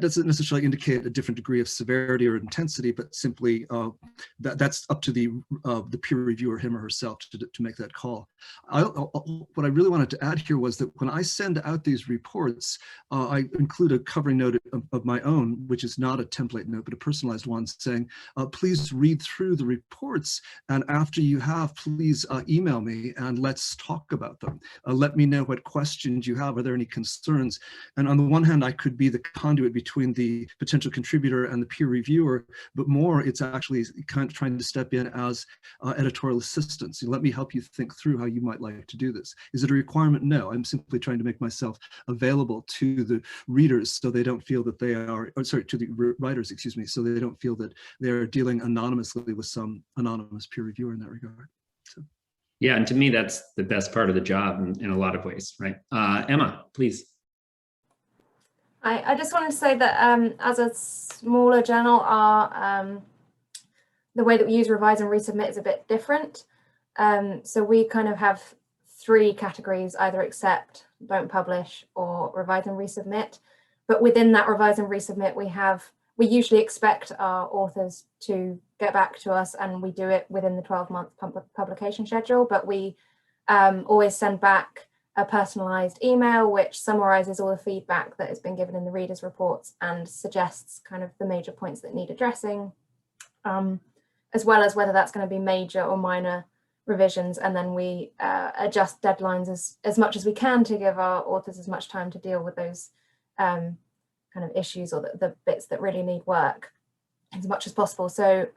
doesn't necessarily indicate a different degree of severity or intensity, but simply that's up to the peer reviewer, him or herself, to make that call. What I really wanted to add here was that when I send out these reports, I include a covering note of my own, which is not a template note, but a personalized one, saying, please read through the reports, and after you have, please email me and let's talk about them. Let me know what questions you have. Are there any concerns? And on the one hand, I could be the conduit between the potential contributor and the peer reviewer, but more it's actually kind of trying to step in as editorial assistance. Let me help you think through how you might like to do this. Is it a requirement? No, I'm simply trying to make myself available to the readers so they don't feel that they are, to the writers, excuse me, so they don't feel that they're dealing anonymously with some anonymous peer reviewer in that regard. So. Yeah, and to me, that's the best part of the job in a lot of ways, right? Emma, please. I just wanted to say that as a smaller journal, the way that we use revise and resubmit is a bit different. So we kind of have 3 categories: either accept, don't publish, or revise and resubmit. But within that revise and resubmit, we usually expect our authors to get back to us, and we do it within the 12-month publication schedule. But we always send back a personalized email which summarizes all the feedback that has been given in the readers' reports and suggests kind of the major points that need addressing, as well as whether that's going to be major or minor revisions. And then we adjust deadlines as much as we can to give our authors as much time to deal with those kind of issues or the bits that really need work as much as possible. So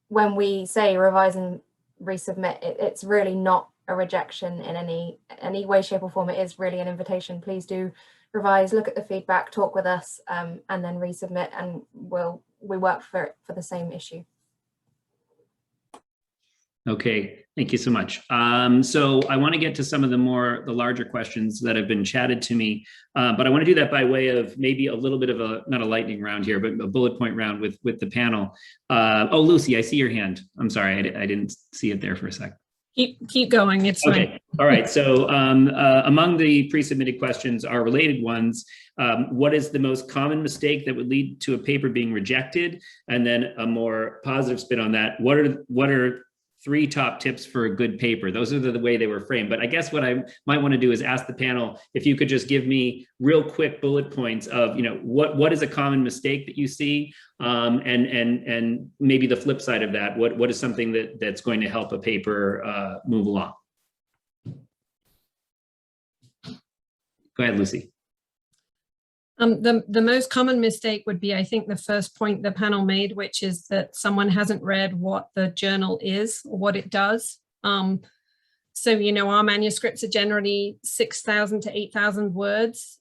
when we say revise and resubmit, it's really not a rejection in any way, shape or form. It is really an invitation. Please do revise, look at the feedback, talk with us, and then resubmit, and we work for the same issue. Okay, thank you so much. So I want to get to some of the larger questions that have been chatted to me, but I want to do that by way of maybe a little bit of not a lightning round here, but a bullet point round with the panel. Oh, Lucy, I see your hand. I'm sorry, I didn't see it there for a sec. Keep going, it's okay. fine. All right, so among the pre-submitted questions are related ones. What is the most common mistake that would lead to a paper being rejected? And then a more positive spin on that, what are 3 top tips for a good paper? Those are the way they were framed. But I guess what I might want to do is ask the panel if you could just give me real quick bullet points of, what is a common mistake that you see, and maybe the flip side of that. What is something that's going to help a paper move along? Go ahead, Lucy. The most common mistake would be, I think, the first point the panel made, which is that someone hasn't read what the journal is or what it does. So, our manuscripts are generally 6,000 to 8,000 words.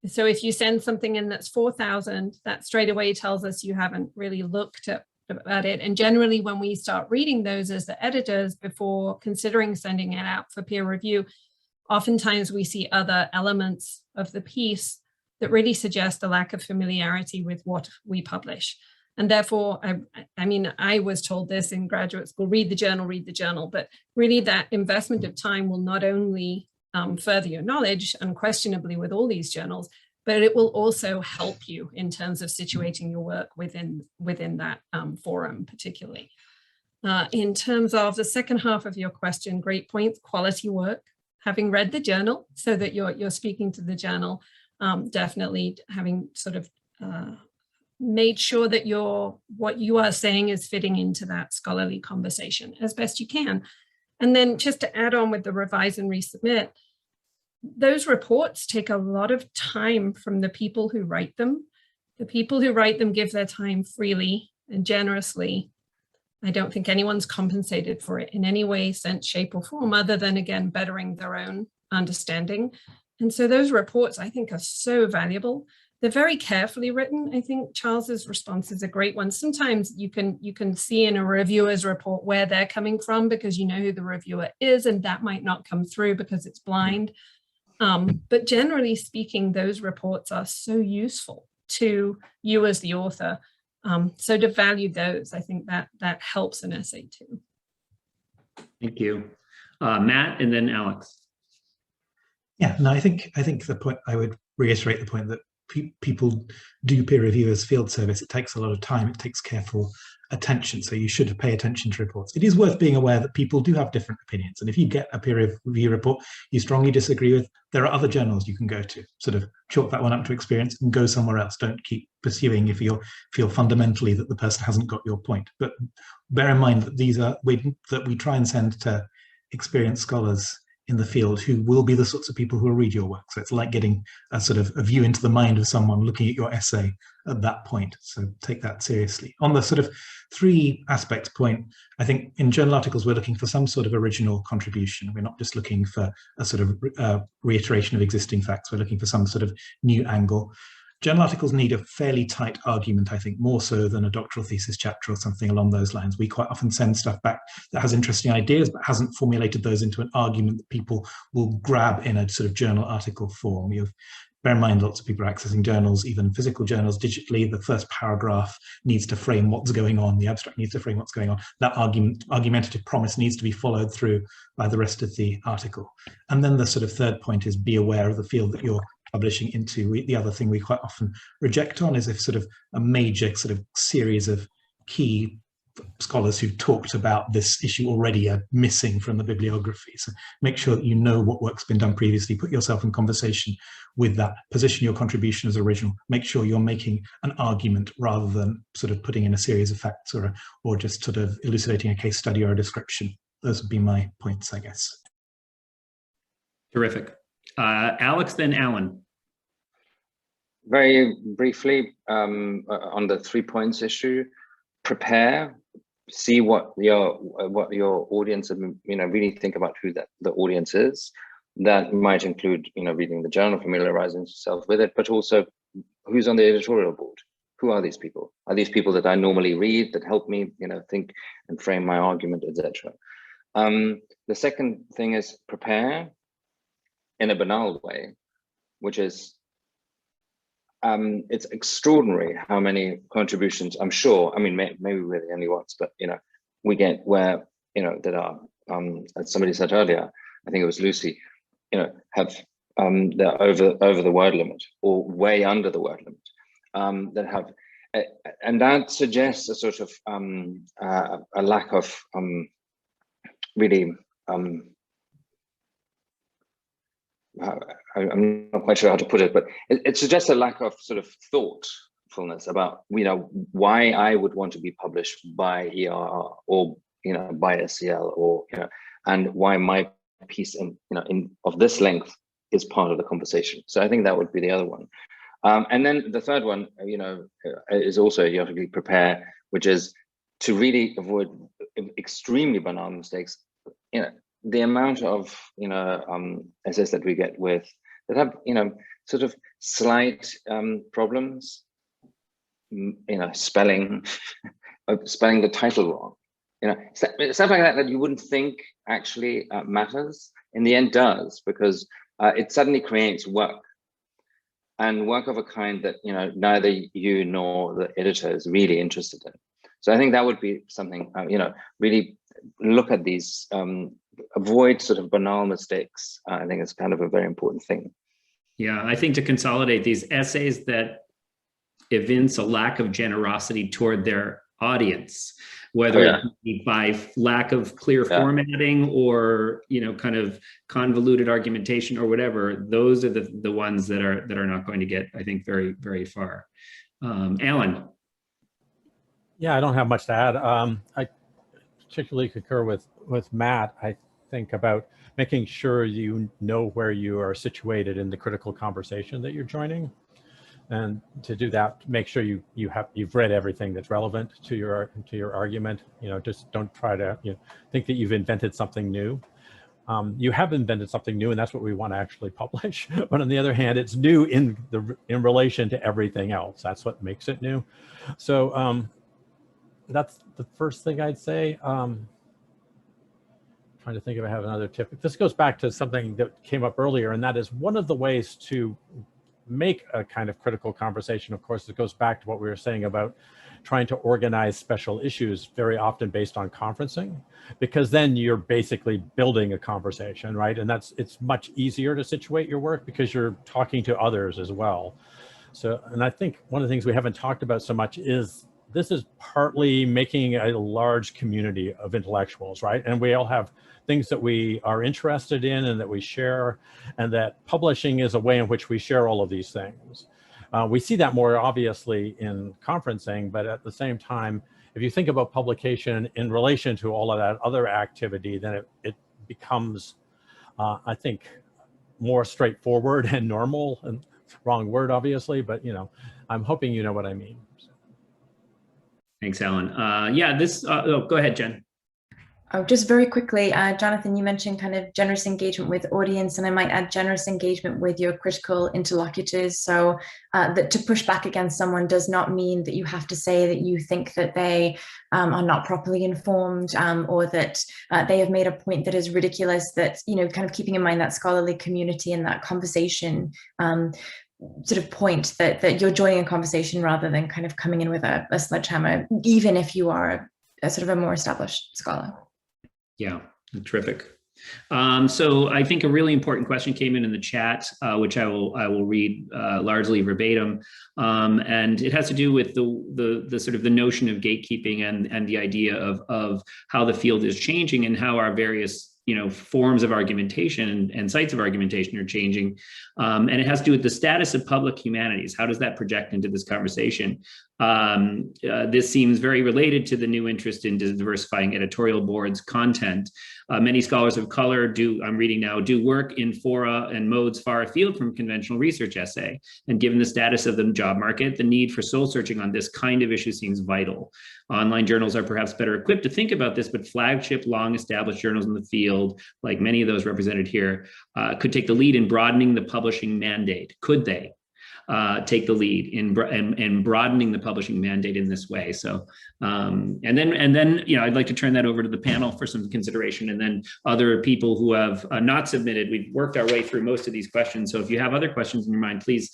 So if you send something in that's 4,000, that straight away tells us you haven't really looked at it. And generally, when we start reading those as the editors before considering sending it out for peer review, oftentimes we see other elements of the piece that really suggest a lack of familiarity with what we publish. And therefore, I was told this in graduate school, read the journal, but really that investment of time will not only further your knowledge, unquestionably with all these journals, but it will also help you in terms of situating your work within that forum particularly. In terms of the second half of your question, great point, quality work, having read the journal so that you're speaking to the journal, definitely having sort of made sure that what you are saying is fitting into that scholarly conversation as best you can. And then just to add on with the revise and resubmit, those reports take a lot of time from the people who write them. The people who write them give their time freely and generously. I don't think anyone's compensated for it in any way, sense, shape, or form, other than, again, bettering their own understanding. And so those reports, I think, are so valuable. They're very carefully written. I think Charles's response is a great one. Sometimes you can see in a reviewer's report where they're coming from because you know who the reviewer is, and that might not come through because it's blind. But generally speaking, those reports are so useful to you as the author. So to value those, I think that helps an essay too. Thank you. Matt, and then Alex. Yeah, no, I think the point, I would reiterate the point that people do peer review as field service. It takes a lot of time. It takes careful attention. So you should pay attention to reports. It is worth being aware that people do have different opinions. And if you get a peer review report you strongly disagree with, there are other journals you can go to. Sort of chalk that one up to experience and go somewhere else. Don't keep pursuing if you feel fundamentally that the person hasn't got your point. But bear in mind that we try and send to experienced scholars in the field who will be the sorts of people who will read your work. So it's like getting a sort of a view into the mind of someone looking at your essay at that point. So take that seriously. On the sort of 3 aspects point, I think in journal articles, we're looking for some sort of original contribution. We're not just looking for a sort of reiteration of existing facts. We're looking for some sort of new angle. Journal articles need a fairly tight argument, I think, more so than a doctoral thesis chapter or something along those lines. We quite often send stuff back that has interesting ideas, but hasn't formulated those into an argument that people will grab in a sort of journal article form. Bear in mind, lots of people are accessing journals, even physical journals, digitally. The first paragraph needs to frame what's going on. The abstract needs to frame what's going on. That argumentative promise needs to be followed through by the rest of the article. And then the sort of third point is be aware of the field that you're publishing into. The other thing we quite often reject on is if sort of a major sort of series of key scholars who've talked about this issue already are missing from the bibliography. So make sure that you know what work's been done previously, put yourself in conversation with that, position your contribution as original, make sure you're making an argument rather than sort of putting in a series of facts or just sort of elucidating a case study or a description. Those would be my points, I guess. Terrific. Alex, then Alan. Very briefly, on the 3 points issue, prepare, see what your audience, really think about who the audience is. That might include, reading the journal, familiarizing yourself with it, but also who's on the editorial board. Who are these people? Are these people that I normally read that help me, think and frame my argument, etc. The second thing is prepare in a banal way, which is it's extraordinary how many contributions, I'm sure, maybe we're the only ones, but we get where that are as somebody said earlier, I think it was Lucy, have they're over the word limit or way under the word limit, that have, and that suggests a sort of a lack of really. I'm not quite sure how to put it, but it suggests a lack of sort of thoughtfulness about why I would want to be published by ERR or by SCL or and why my piece in of this length is part of the conversation. So I think that would be the other one. And then the third one, is also you have to be prepared, which is to really avoid extremely banal mistakes. The amount of essays that we get with that have sort of slight problems, spelling the title wrong, stuff like that you wouldn't think actually matters, in the end does, because it suddenly creates work, and work of a kind that neither you nor the editor is really interested in. So I think that would be something, really look at these, avoid sort of banal mistakes. I think it's kind of a very important thing. Yeah, I think to consolidate these essays that evince a lack of generosity toward their audience, whether it be by lack of clear formatting or kind of convoluted argumentation or whatever, those are the ones that are not going to get, I think, very, very far. Alan. Yeah, I don't have much to add. I particularly concur with Matt. I think about making sure you know where you are situated in the critical conversation that you're joining, and to do that, make sure you've read everything that's relevant to your argument. Just don't try to think that you've invented something new. You have invented something new, and that's what we want to actually publish. But on the other hand, it's new in relation to everything else. That's what makes it new. So that's the first thing I'd say. Trying to think if I have another tip. This goes back to something that came up earlier, and that is one of the ways to make a kind of critical conversation. Of course, it goes back to what we were saying about trying to organize special issues, very often based on conferencing, because then you're basically building a conversation, right? And it's much easier to situate your work because you're talking to others as well. So, and I think one of the things we haven't talked about so much is this is partly making a large community of intellectuals, right? And we all have things that we are interested in and that we share, and that publishing is a way in which we share all of these things. We see that more obviously in conferencing, but at the same time, if you think about publication in relation to all of that other activity, then it becomes, I think, more straightforward and normal, and wrong word obviously, but I'm hoping you know what I mean. Thanks, Alan. Yeah, go ahead, Jen. Oh, just very quickly, Jonathan, you mentioned kind of generous engagement with audience, and I might add generous engagement with your critical interlocutors. So that to push back against someone does not mean that you have to say that you think that they are not properly informed, or that they have made a point that is ridiculous. That, kind of keeping in mind that scholarly community and that conversation sort of point that you're joining a conversation rather than kind of coming in with a sledgehammer, even if you are a sort of a more established scholar. Yeah, terrific. So I think a really important question came in the chat, which I will read largely verbatim, and it has to do with the sort of the notion of gatekeeping and the idea of how the field is changing and how our various forms of argumentation and sites of argumentation are changing. And it has to do with the status of public humanities. How does that project into this conversation? This seems very related to the new interest in diversifying editorial boards' content. Many scholars of color do work in fora and modes far afield from conventional research essay. And given the status of the job market, the need for soul searching on this kind of issue seems vital. Online journals are perhaps better equipped to think about this, but flagship, long-established journals in the field, like many of those represented here, could take the lead in broadening the publishing mandate. Could they take the lead in broadening the publishing mandate in this way? So, and then I'd like to turn that over to the panel for some consideration, and then other people who have not submitted. We've worked our way through most of these questions, so if you have other questions in your mind, please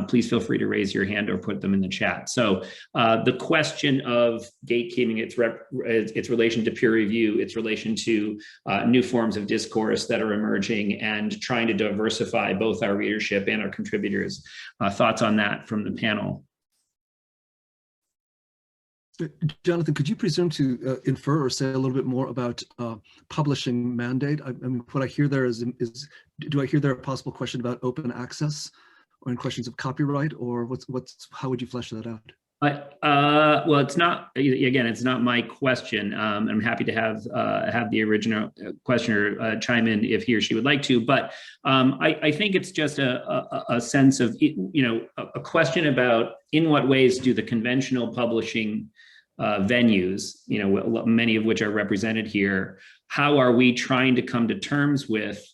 please feel free to raise your hand or put them in the chat. So the question of gatekeeping, its relation to peer review, its relation to new forms of discourse that are emerging, and trying to diversify both our readership and our contributors. Thoughts on that from the panel? Jonathan, could you presume to infer or say a little bit more about publishing mandate? I mean, what I hear there is do I hear there a possible question about open access, or in questions of copyright, or how would you flesh that out? Well, it's not, again, it's not my question. I'm happy to have the original questioner chime in if he or she would like to, but I think it's just a sense of, a question about in what ways do the conventional publishing venues, many of which are represented here, how are we trying to come to terms with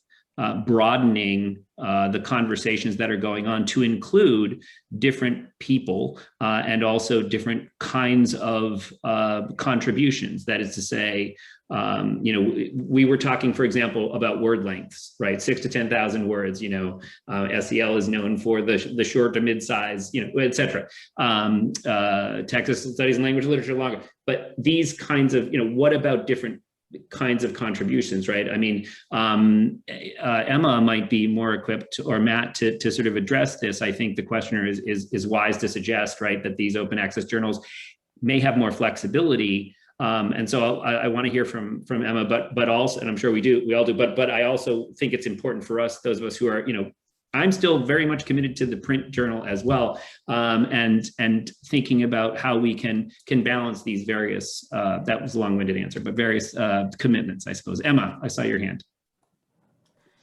broadening the conversations that are going on to include different people and also different kinds of contributions. That is to say, we were talking, for example, about word lengths, right? 6 to 10,000 words. SEL is known for the short to mid-size, et cetera. Texas Studies and Language Literature longer. But these kinds of, what about different kinds of contributions, right? I mean, Emma might be more equipped, or Matt, to sort of address this. I think the questioner is wise to suggest, right, that these open access journals may have more flexibility. And so I want to hear from Emma, but also, and I'm sure we all do, but I also think it's important for us, those of us who are, I'm still very much committed to the print journal as well, and thinking about how we can balance these various, that was a long-winded answer, but various commitments, I suppose. Emma, I saw your hand.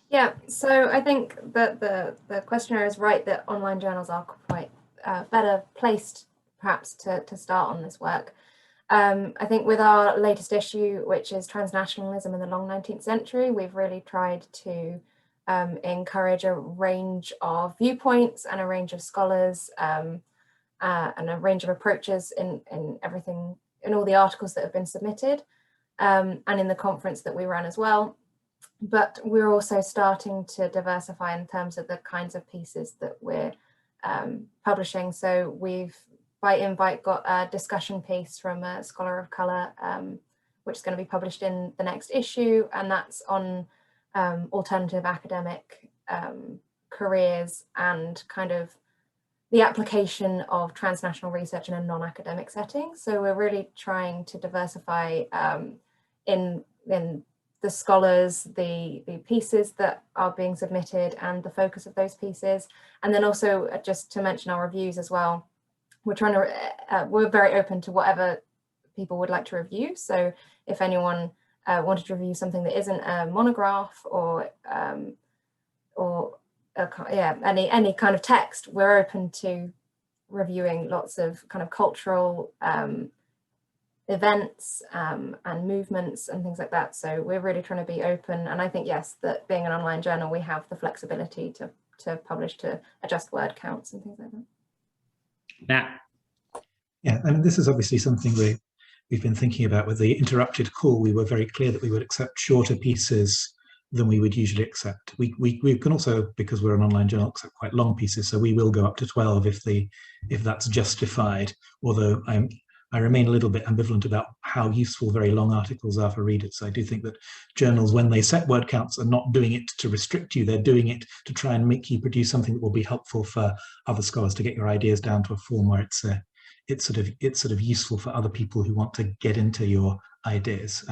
Yeah, so I think that the questioner is right that online journals are quite better placed perhaps to start on this work. I think with our latest issue, which is Transnationalism in the Long 19th Century, we've really tried to encourage a range of viewpoints and a range of scholars and a range of approaches in everything, in all the articles that have been submitted and in the conference that we ran as well. But we're also starting to diversify in terms of the kinds of pieces that we're publishing. So we've, by invite, got a discussion piece from a scholar of colour, which is going to be published in the next issue, and that's on alternative academic careers and kind of the application of transnational research in a non-academic setting. So we're really trying to diversify in the scholars, the pieces that are being submitted and the focus of those pieces. And then also, just to mention our reviews as well, we're very open to whatever people would like to review. So if anyone wanted to review something that isn't a monograph or any kind of text, we're open to reviewing lots of kind of cultural events and movements and things like that. So we're really trying to be open, and I think, yes, that being an online journal, we have the flexibility to publish, to adjust word counts and things like that. Matt. Yeah, and this is obviously something we've been thinking about. With the interrupted call, we were very clear that we would accept shorter pieces than we would usually accept. We can also, because we're an online journal, accept quite long pieces, so we will go up to 12 if that's justified, although I remain a little bit ambivalent about how useful very long articles are for readers. I do think that journals, when they set word counts, are not doing it to restrict you, they're doing it to try and make you produce something that will be helpful for other scholars, to get your ideas down to a form where it's sort of useful for other people who want to get into your ideas.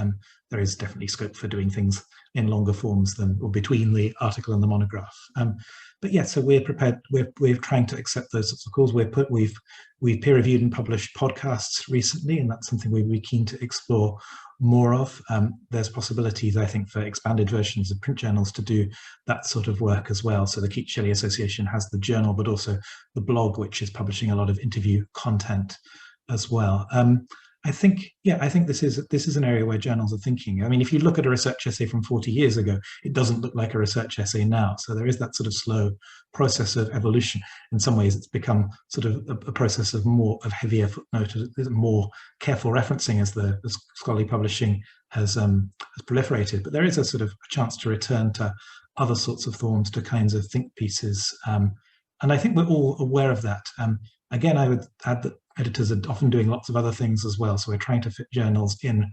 There is definitely scope for doing things in longer forms than, or between the article and the monograph. But yeah, so we're prepared. We're trying to accept those sorts of calls. We've peer reviewed and published podcasts recently, and that's something we'd be keen to explore more of. There's possibilities, I think, for expanded versions of print journals to do that sort of work as well. So the Keats Shelley Association has the journal, but also the blog, which is publishing a lot of interview content as well. I think this is an area where journals are thinking. I mean, if you look at a research essay from 40 years ago, it doesn't look like a research essay now. So there is that sort of slow process of evolution. In some ways, it's become sort of a process of heavier footnote, more careful referencing as the scholarly publishing has proliferated. But there is a sort of a chance to return to other sorts of forms, to kinds of think pieces, And I think we're all aware of that. Again, I would add that editors are often doing lots of other things as well. So we're trying to fit journals in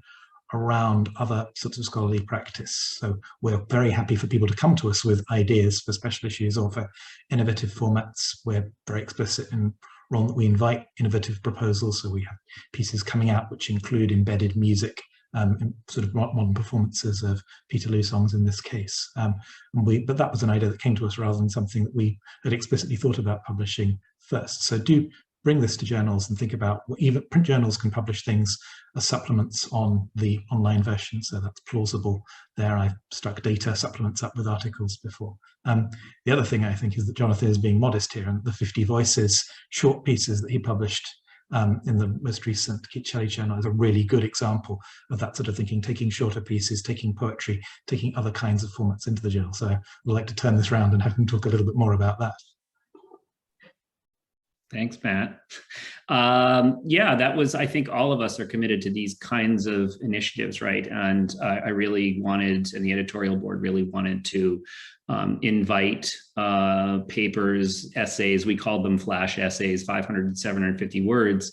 around other sorts of scholarly practice. So we're very happy for people to come to us with ideas for special issues or for innovative formats. We're very explicit in role that we invite innovative proposals. So we have pieces coming out which include embedded music, in sort of modern performances of Peterloo songs in this case. But that was an idea that came to us rather than something that we had explicitly thought about publishing first. So do bring this to journals and think about what even print journals can publish things as supplements on the online version. So that's plausible there. I've stuck data supplements up with articles before. The other thing I think is that Jonathan is being modest here, and the 50 Voices short pieces that he published in the most recent Keats Shelley journal is a really good example of that sort of thinking, taking shorter pieces, taking poetry, taking other kinds of formats into the journal. So I'd like to turn this around and have him talk a little bit more about that. Thanks, Matt. Yeah, that was, I think all of us are committed to these kinds of initiatives, right? And I really wanted, and the editorial board really wanted to invite papers, essays, we called them flash essays, 500 to 750 words,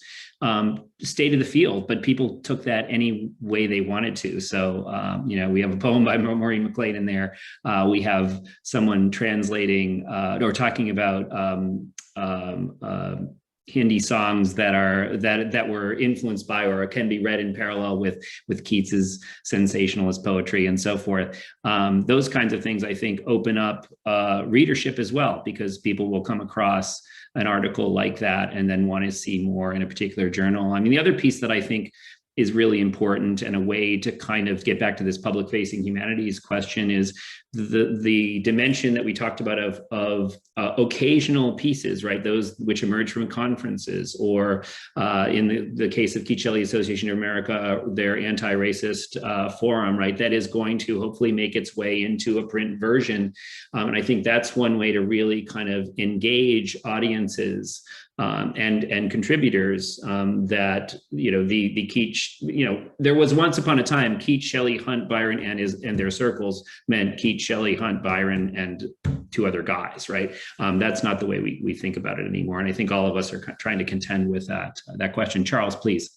state of the field, but people took that any way they wanted to. So, you know, we have a poem by Maureen McLean in there. We have someone translating or talking about Hindi songs that were influenced by or can be read in parallel with Keats's sensationalist poetry and so forth. Those kinds of things, I think, open up readership as well, because people will come across an article like that and then want to see more in a particular journal. I mean, the other piece that I think is really important and a way to kind of get back to this public-facing humanities question is the dimension that we talked about of occasional pieces, right? Those which emerge from conferences, or in the case of Keats Shelley Association of America, their anti-racist forum, right? That is going to hopefully make its way into a print version. And I think that's one way to really kind of engage audiences and contributors that, you know, the Keats, you know, there was once upon a time Keats, Shelley, Hunt, Byron, and their circles meant Keats, Shelley, Hunt, Byron, and two other guys, right? That's not the way we think about it anymore. And I think all of us are trying to contend with that question. Charles, please.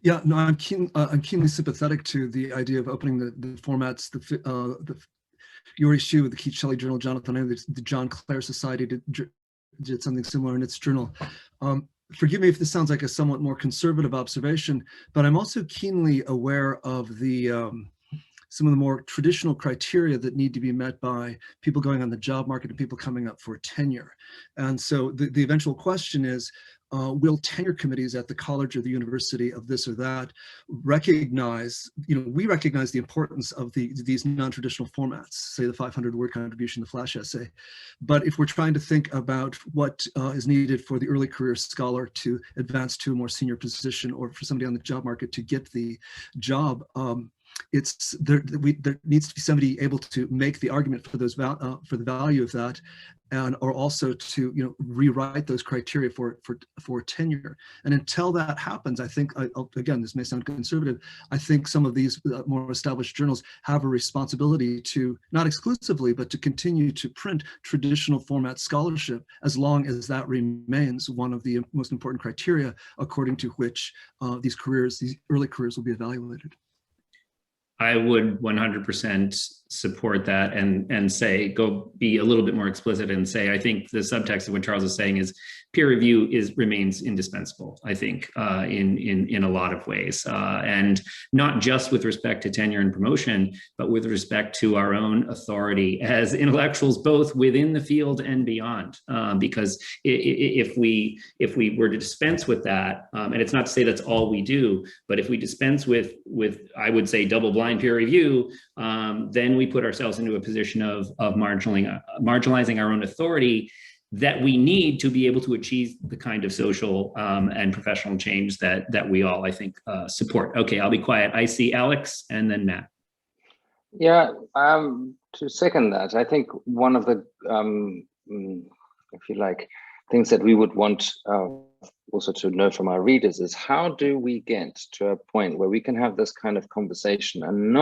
Yeah, no, I'm keenly sympathetic to the idea of opening the formats. Your issue with the Keats Shelley Journal, Jonathan, I know the John Clare Society did something similar in its journal. Forgive me if this sounds like a somewhat more conservative observation, but I'm also keenly aware of the some of the more traditional criteria that need to be met by people going on the job market and people coming up for tenure. And so the eventual question is, will tenure committees at the college or the university of this or that recognize, you know, we recognize the importance of these non-traditional formats, say the 500-word contribution, the flash essay. But if we're trying to think about what is needed for the early career scholar to advance to a more senior position, or for somebody on the job market to get the job, there needs to be somebody able to make the argument for those for the value of that, and or also to, you know, rewrite those criteria for tenure. And until that happens, I think, again, this may sound conservative, I think some of these more established journals have a responsibility to, not exclusively, but to continue to print traditional format scholarship, as long as that remains one of the most important criteria according to which these early careers will be evaluated. I would 100% support that and say, go be a little bit more explicit and say, I think the subtext of what Charles is saying is peer review remains indispensable, I think, in a lot of ways. And not just with respect to tenure and promotion, but with respect to our own authority as intellectuals, both within the field and beyond. Because if we were to dispense with that, and it's not to say that's all we do, but if we dispense with I would say double blind peer review, then we put ourselves into a position of marginalizing our own authority that we need to be able to achieve the kind of social and professional change that we all, I think, support. Okay, I'll be quiet. I see Alex and then Matt. Yeah, to second that, I think one of the, if you like, things that we would want also to know from our readers is, how do we get to a point where we can have this kind of conversation and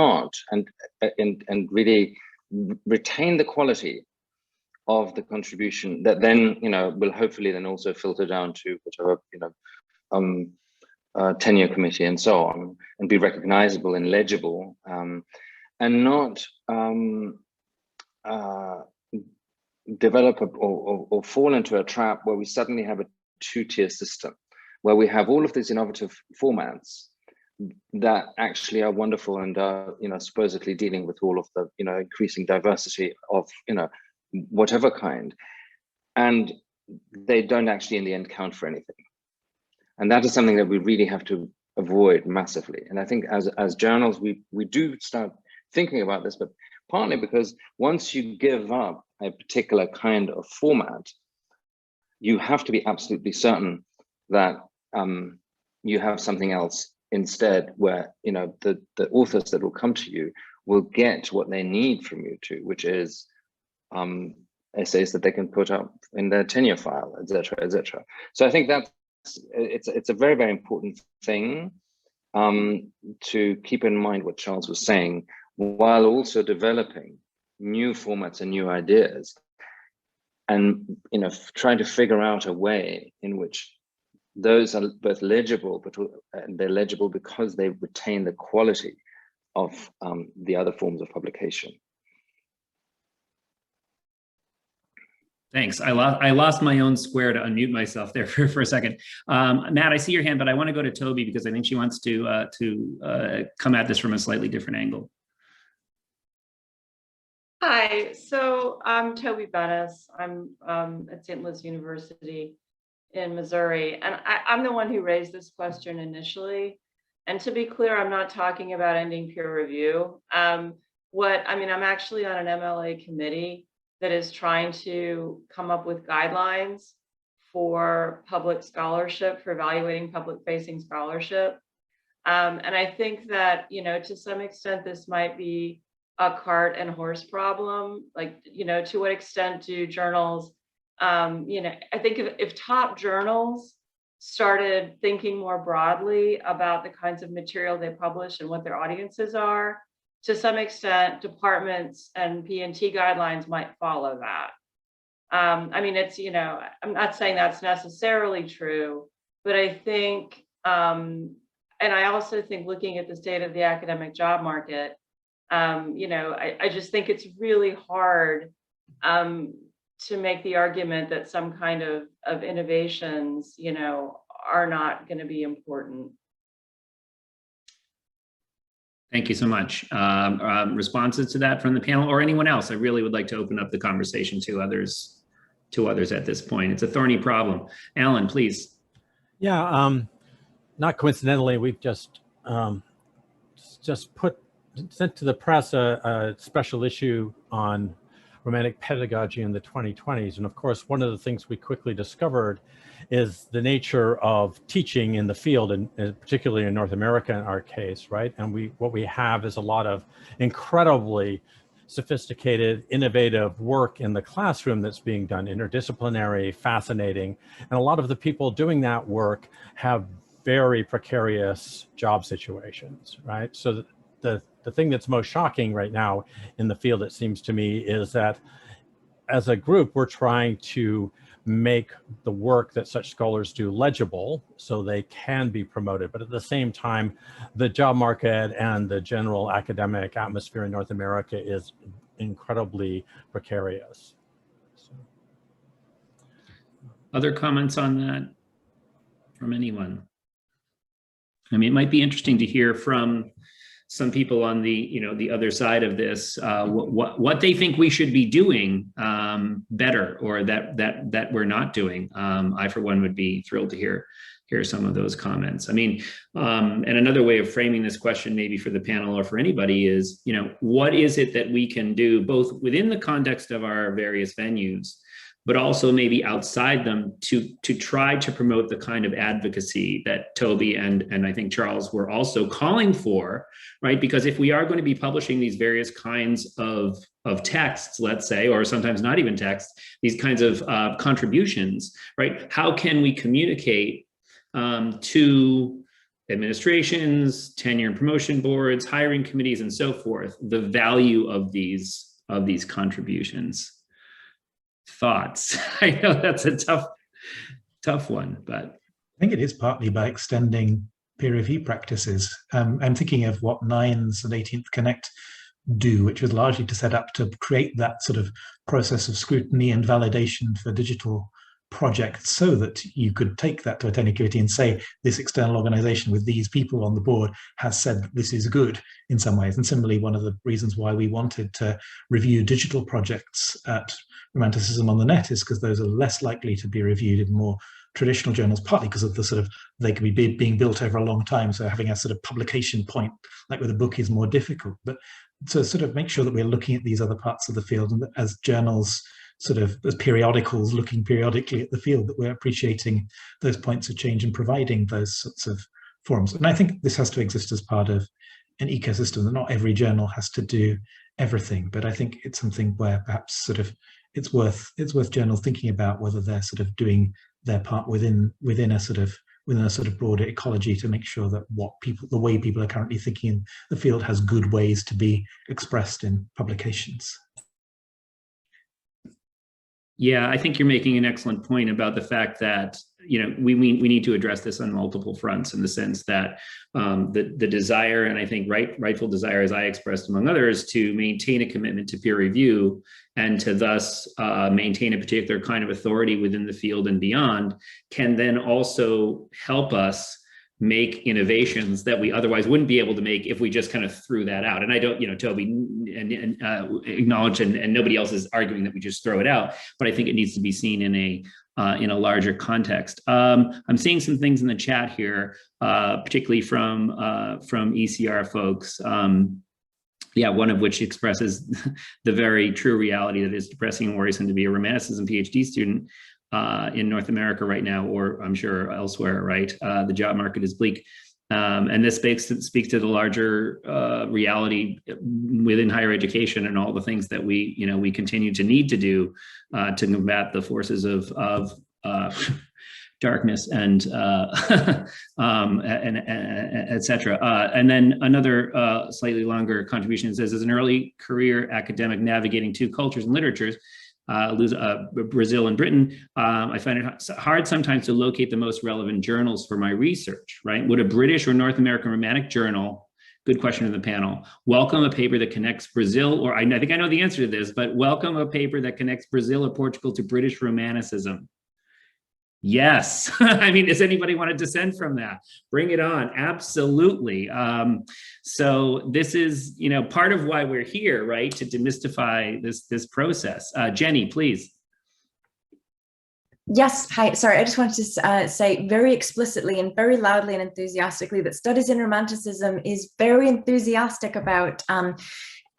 really retain the quality of the contribution that then, will hopefully then also filter down to whichever, tenure committee and so on, and be recognizable and legible, and not develop or fall into a trap where we suddenly have a two-tier system, where we have all of these innovative formats that actually are wonderful and are, supposedly dealing with all of the, increasing diversity of, whatever kind, and they don't actually in the end count for anything. And that is something that we really have to avoid massively. And I think as journals, we do start thinking about this, but partly because once you give up a particular kind of format, you have to be absolutely certain that you have something else instead, where the authors that will come to you will get what they need from you too, which is essays that they can put up in their tenure file, etc., etc. So I think that it's a very, very important thing to keep in mind what Charles was saying, while also developing new formats and new ideas, and trying to figure out a way in which those are both legible, but they're legible because they retain the quality of the other forms of publication. Thanks. I lost my own square to unmute myself there for a second. Matt, I see your hand, but I want to go to Toby because I think she wants to come at this from a slightly different angle. Hi, so I'm Toby Bennis. I'm at St. Louis University in Missouri, and I'm the one who raised this question initially. And to be clear, I'm not talking about ending peer review. I'm actually on an MLA committee that is trying to come up with guidelines for public scholarship, for evaluating public-facing scholarship. And I think that, to some extent, this might be a cart and horse problem. Like, to what extent do journals, I think if top journals started thinking more broadly about the kinds of material they publish and what their audiences are, to some extent, departments and P&T guidelines might follow that. It's, I'm not saying that's necessarily true, but I think, and I also think looking at the state of the academic job market, I just think it's really hard to make the argument that some kind of innovations, are not going to be important. Thank you so much. Responses to that from the panel or anyone else? I really would like to open up the conversation to others at this point. It's a thorny problem. Alan, please. Yeah, not coincidentally, we've just sent to the press a special issue on romantic pedagogy in the 2020s. And of course, one of the things we quickly discovered is the nature of teaching in the field, and particularly in North America in our case, right? And what we have is a lot of incredibly sophisticated, innovative work in the classroom that's being done, interdisciplinary, fascinating. And a lot of the people doing that work have very precarious job situations, right? So the thing that's most shocking right now in the field, it seems to me, is that as a group, we're trying to make the work that such scholars do legible so they can be promoted. But at the same time, the job market and the general academic atmosphere in North America is incredibly precarious. So. Other comments on that from anyone? I mean, it might be interesting to hear from some people on the other side of this, what they think we should be doing better, or that we're not doing. I, for one, would be thrilled to hear some of those comments. I mean, and another way of framing this question, maybe for the panel or for anybody, is what is it that we can do both within the context of our various venues, but also maybe outside them to try to promote the kind of advocacy that Toby and I think Charles were also calling for, right? Because if we are going to be publishing these various kinds of texts, let's say, or sometimes not even texts, these kinds of contributions, right? How can we communicate to administrations, tenure and promotion boards, hiring committees, and so forth, the value of these contributions? thoughts? I know that's a tough one, but I think it is partly by extending peer review practices. I'm thinking of what 9's and 18th Connect do, which was largely to set up to create that sort of process of scrutiny and validation for digital projects, so that you could take that to a technical committee and say, this external organization with these people on the board has said this is good in some ways. And similarly, one of the reasons why we wanted to review digital projects at Romanticism on the Net is because those are less likely to be reviewed in more traditional journals, partly because of the sort of, they can be being built over a long time, so having a sort of publication point like with a book is more difficult. But to sort of make sure that we're looking at these other parts of the field, and that as journals, sort of as periodicals, looking periodically at the field, that we're appreciating those points of change and providing those sorts of forums. And I think this has to exist as part of an ecosystem, that not every journal has to do everything, but I think it's something where perhaps sort of it's worth journals thinking about whether they're sort of doing their part within a sort of broader ecology, to make sure that the way people are currently thinking in the field has good ways to be expressed in publications. Yeah, I think you're making an excellent point about the fact that, you know, we need to address this on multiple fronts, in the sense that the desire, and I think rightful desire, as I expressed among others, to maintain a commitment to peer review and to thus maintain a particular kind of authority within the field and beyond, can then also help us make innovations that we otherwise wouldn't be able to make if we just kind of threw that out. And I don't, you know, Toby and acknowledge, and nobody else is arguing that we just throw it out, but I think it needs to be seen in a larger context. I'm seeing some things in the chat here, particularly from ECR folks. Yeah, one of which expresses the very true reality that it's depressing and worrisome to be a Romanticism PhD student in North America right now, or I'm sure elsewhere, right? The job market is bleak. And this speaks to the larger reality within higher education, and all the things that we continue to need to do to combat the forces of darkness and et cetera. And then another slightly longer contribution says, as an early career academic navigating two cultures and literatures, Brazil and Britain, I find it hard sometimes to locate the most relevant journals for my research, right? Would a British or North American Romantic journal, good question to the panel, welcome a paper that connects Brazil, or I think I know the answer to this, but welcome a paper that connects Brazil or Portugal to British Romanticism? Yes. I mean, does anybody want to dissent from that? Bring it on. Absolutely. So this is, you know, part of why we're here, right? To demystify this process. Jenny, please. Yes, hi. Sorry, I just wanted to say very explicitly and very loudly and enthusiastically that Studies in Romanticism is very enthusiastic about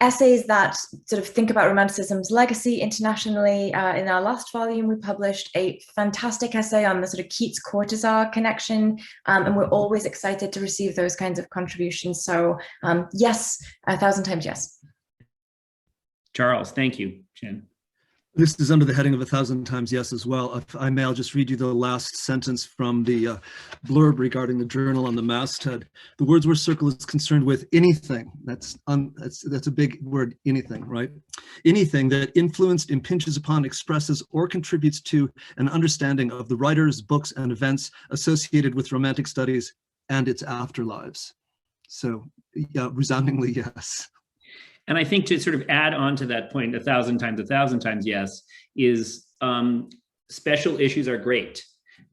essays that sort of think about Romanticism's legacy internationally. In our last volume, we published a fantastic essay on the sort of Keats-Cortazar connection, and we're always excited to receive those kinds of contributions. So yes, 1,000 times yes. Charles, thank you. Jen. This is under the heading of 1,000 times yes as well. If I may, I'll just read you the last sentence from the blurb regarding the journal on the masthead. The Wordsworth Circle is concerned with anything, that's a big word, anything, right? Anything that influenced, impinges upon, expresses, or contributes to an understanding of the writers, books, and events associated with Romantic studies and its afterlives. So, yeah, resoundingly yes. And I think to sort of add on to that point, 1,000 times yes, is special issues are great.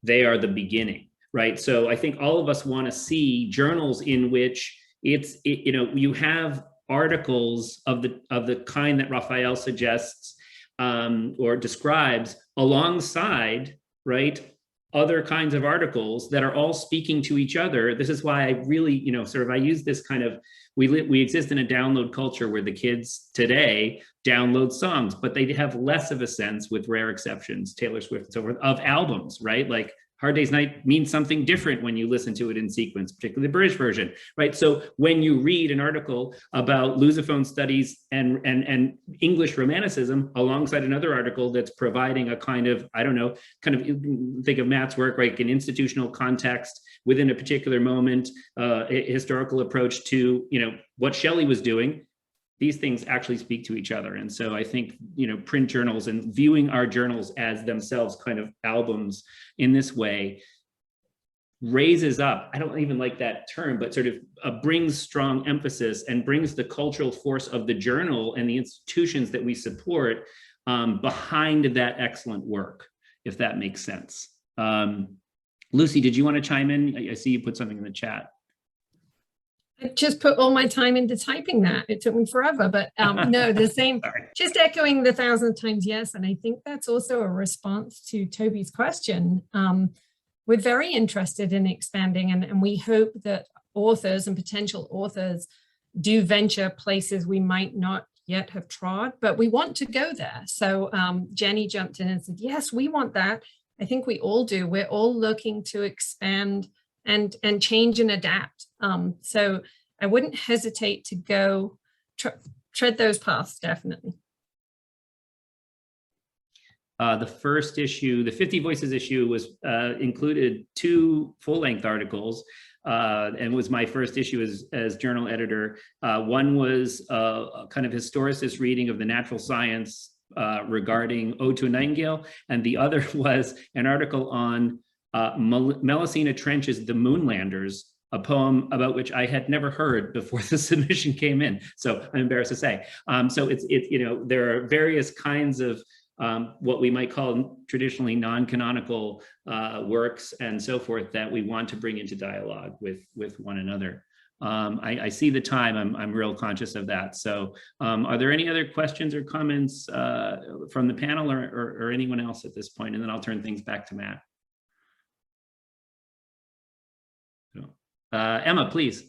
They are the beginning, right? So I think all of us want to see journals in which you have articles of the kind that Raphael suggests or describes alongside, right, other kinds of articles that are all speaking to each other. This is why I really, I use this kind of, we exist in a download culture where the kids today download songs, but they have less of a sense, with rare exceptions, Taylor Swift and so forth, of albums, right? Like Hard Day's Night means something different when you listen to it in sequence, particularly the British version, right? So when you read an article about Lusophone studies and English Romanticism alongside another article that's providing a kind of, think of Matt's work, like an institutional context within a particular moment, a historical approach to, what Shelley was doing, these things actually speak to each other. And so I think, print journals and viewing our journals as themselves kind of albums in this way raises up, I don't even like that term, but sort of brings strong emphasis and brings the cultural force of the journal and the institutions that we support behind that excellent work, if that makes sense. Lucy, did you want to chime in? I see you put something in the chat. I just put all my time into typing that. It took me forever, but no, the same, just echoing the 1,000th times yes. And I think that's also a response to Toby's question. We're very interested in expanding, and we hope that authors and potential authors do venture places we might not yet have trod, but we want to go there. So Jenny jumped in and said, yes, we want that. I think we all do. We're all looking to expand and change and adapt. So I wouldn't hesitate to go tread those paths, definitely. The first issue, the 50 Voices issue, was included 2 full-length articles and was my first issue as journal editor. One was a kind of historicist reading of the natural science regarding Ode to a Nightingale, and the other was an article on Melusina Trench's The Moonlanders, a poem about which I had never heard before the submission came in. So I'm embarrassed to say. So it's there are various kinds of what we might call traditionally non-canonical works and so forth that we want to bring into dialogue with one another. I see the time, I'm real conscious of that. So are there any other questions or comments from the panel or anyone else at this point? And then I'll turn things back to Matt. Emma, please.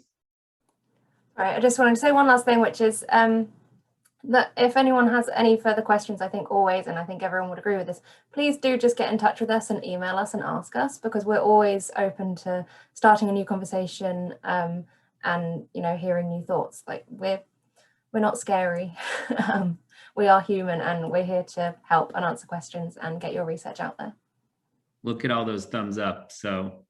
All right, I just wanted to say one last thing, which is that if anyone has any further questions, I think always, and I think everyone would agree with this, please do just get in touch with us and email us and ask us, because we're always open to starting a new conversation and hearing new thoughts. Like we're not scary. We are human, and we're here to help and answer questions and get your research out there. Look at all those thumbs up. So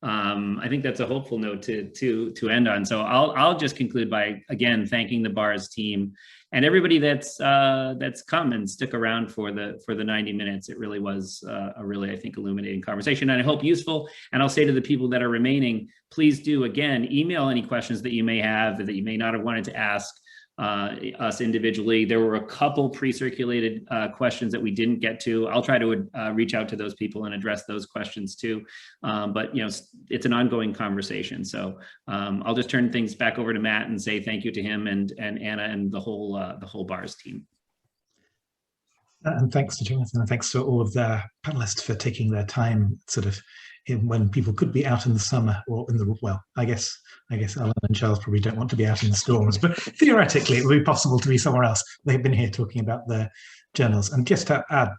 I think that's a hopeful note to end on. So I'll just conclude by again thanking the BARS team and everybody that's come and stick around for the 90 minutes. It really was a really, I think, illuminating conversation, and I hope useful. And I'll say to the people that are remaining, please do again email any questions that you may have that you may not have wanted to ask us individually. There were a couple pre-circulated questions that we didn't get to. I'll try to reach out to those people and address those questions too. But it's an ongoing conversation. So I'll just turn things back over to Matt and say thank you to him and Anna and the whole BARS team. And thanks to Jonathan, and thanks to all of the panelists for taking their time sort of when people could be out in the summer or in the, well, I guess Alan and Charles probably don't want to be out in the storms, but theoretically it would be possible to be somewhere else. They've been here talking about their journals. And just to add,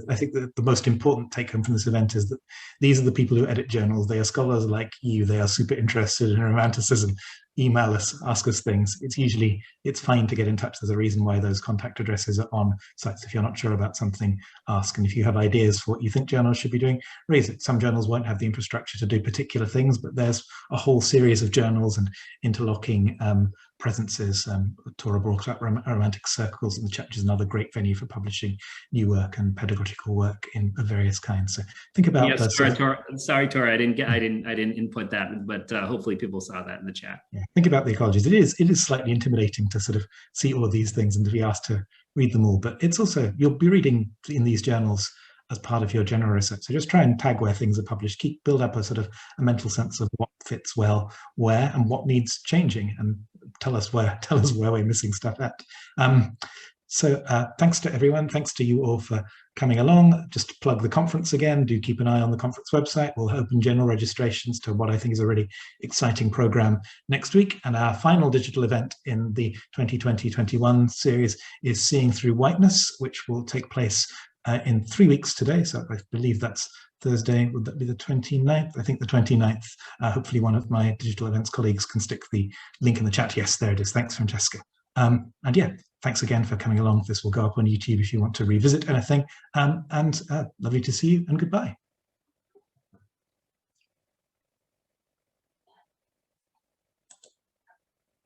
I think that the most important take home from this event is that these are the people who edit journals. They are scholars like you. They are super interested in romanticism. Email us, ask us things. It's fine to get in touch. There's a reason why those contact addresses are on sites. If you're not sure about something, ask. And if you have ideas for what you think journals should be doing, raise it. Some journals won't have the infrastructure to do particular things, but there's a whole series of journals and interlocking presences. Tora brought up Romantic Circles, and the Chapter is another great venue for publishing new work and pedagogical work of various kinds. So think about. Yes, sorry, Tora, I didn't input that, but hopefully people saw that in the chat. Yeah, think about the ecologies. It is slightly intimidating to sort of see all of these things and to be asked to read them all. But it's also, you'll be reading in these journals as part of your general research. So just try and tag where things are published. Build up a mental sense of what fits well where and what needs changing, and tell us where we're missing stuff at. So thanks to everyone. Thanks to you all for coming along. Just to plug the conference again, do keep an eye on the conference website. We'll open general registrations to what I think is a really exciting program next week. And our final digital event in the 2020-21 series is Seeing Through Whiteness, which will take place in 3 weeks today. So I believe that's Thursday. Would that be the 29th? I think the 29th. Hopefully one of my digital events colleagues can stick the link in the chat. Yes, there it is. Thanks, Francesca. And yeah, thanks again for coming along. This will go up on YouTube if you want to revisit anything. And lovely to see you, and goodbye.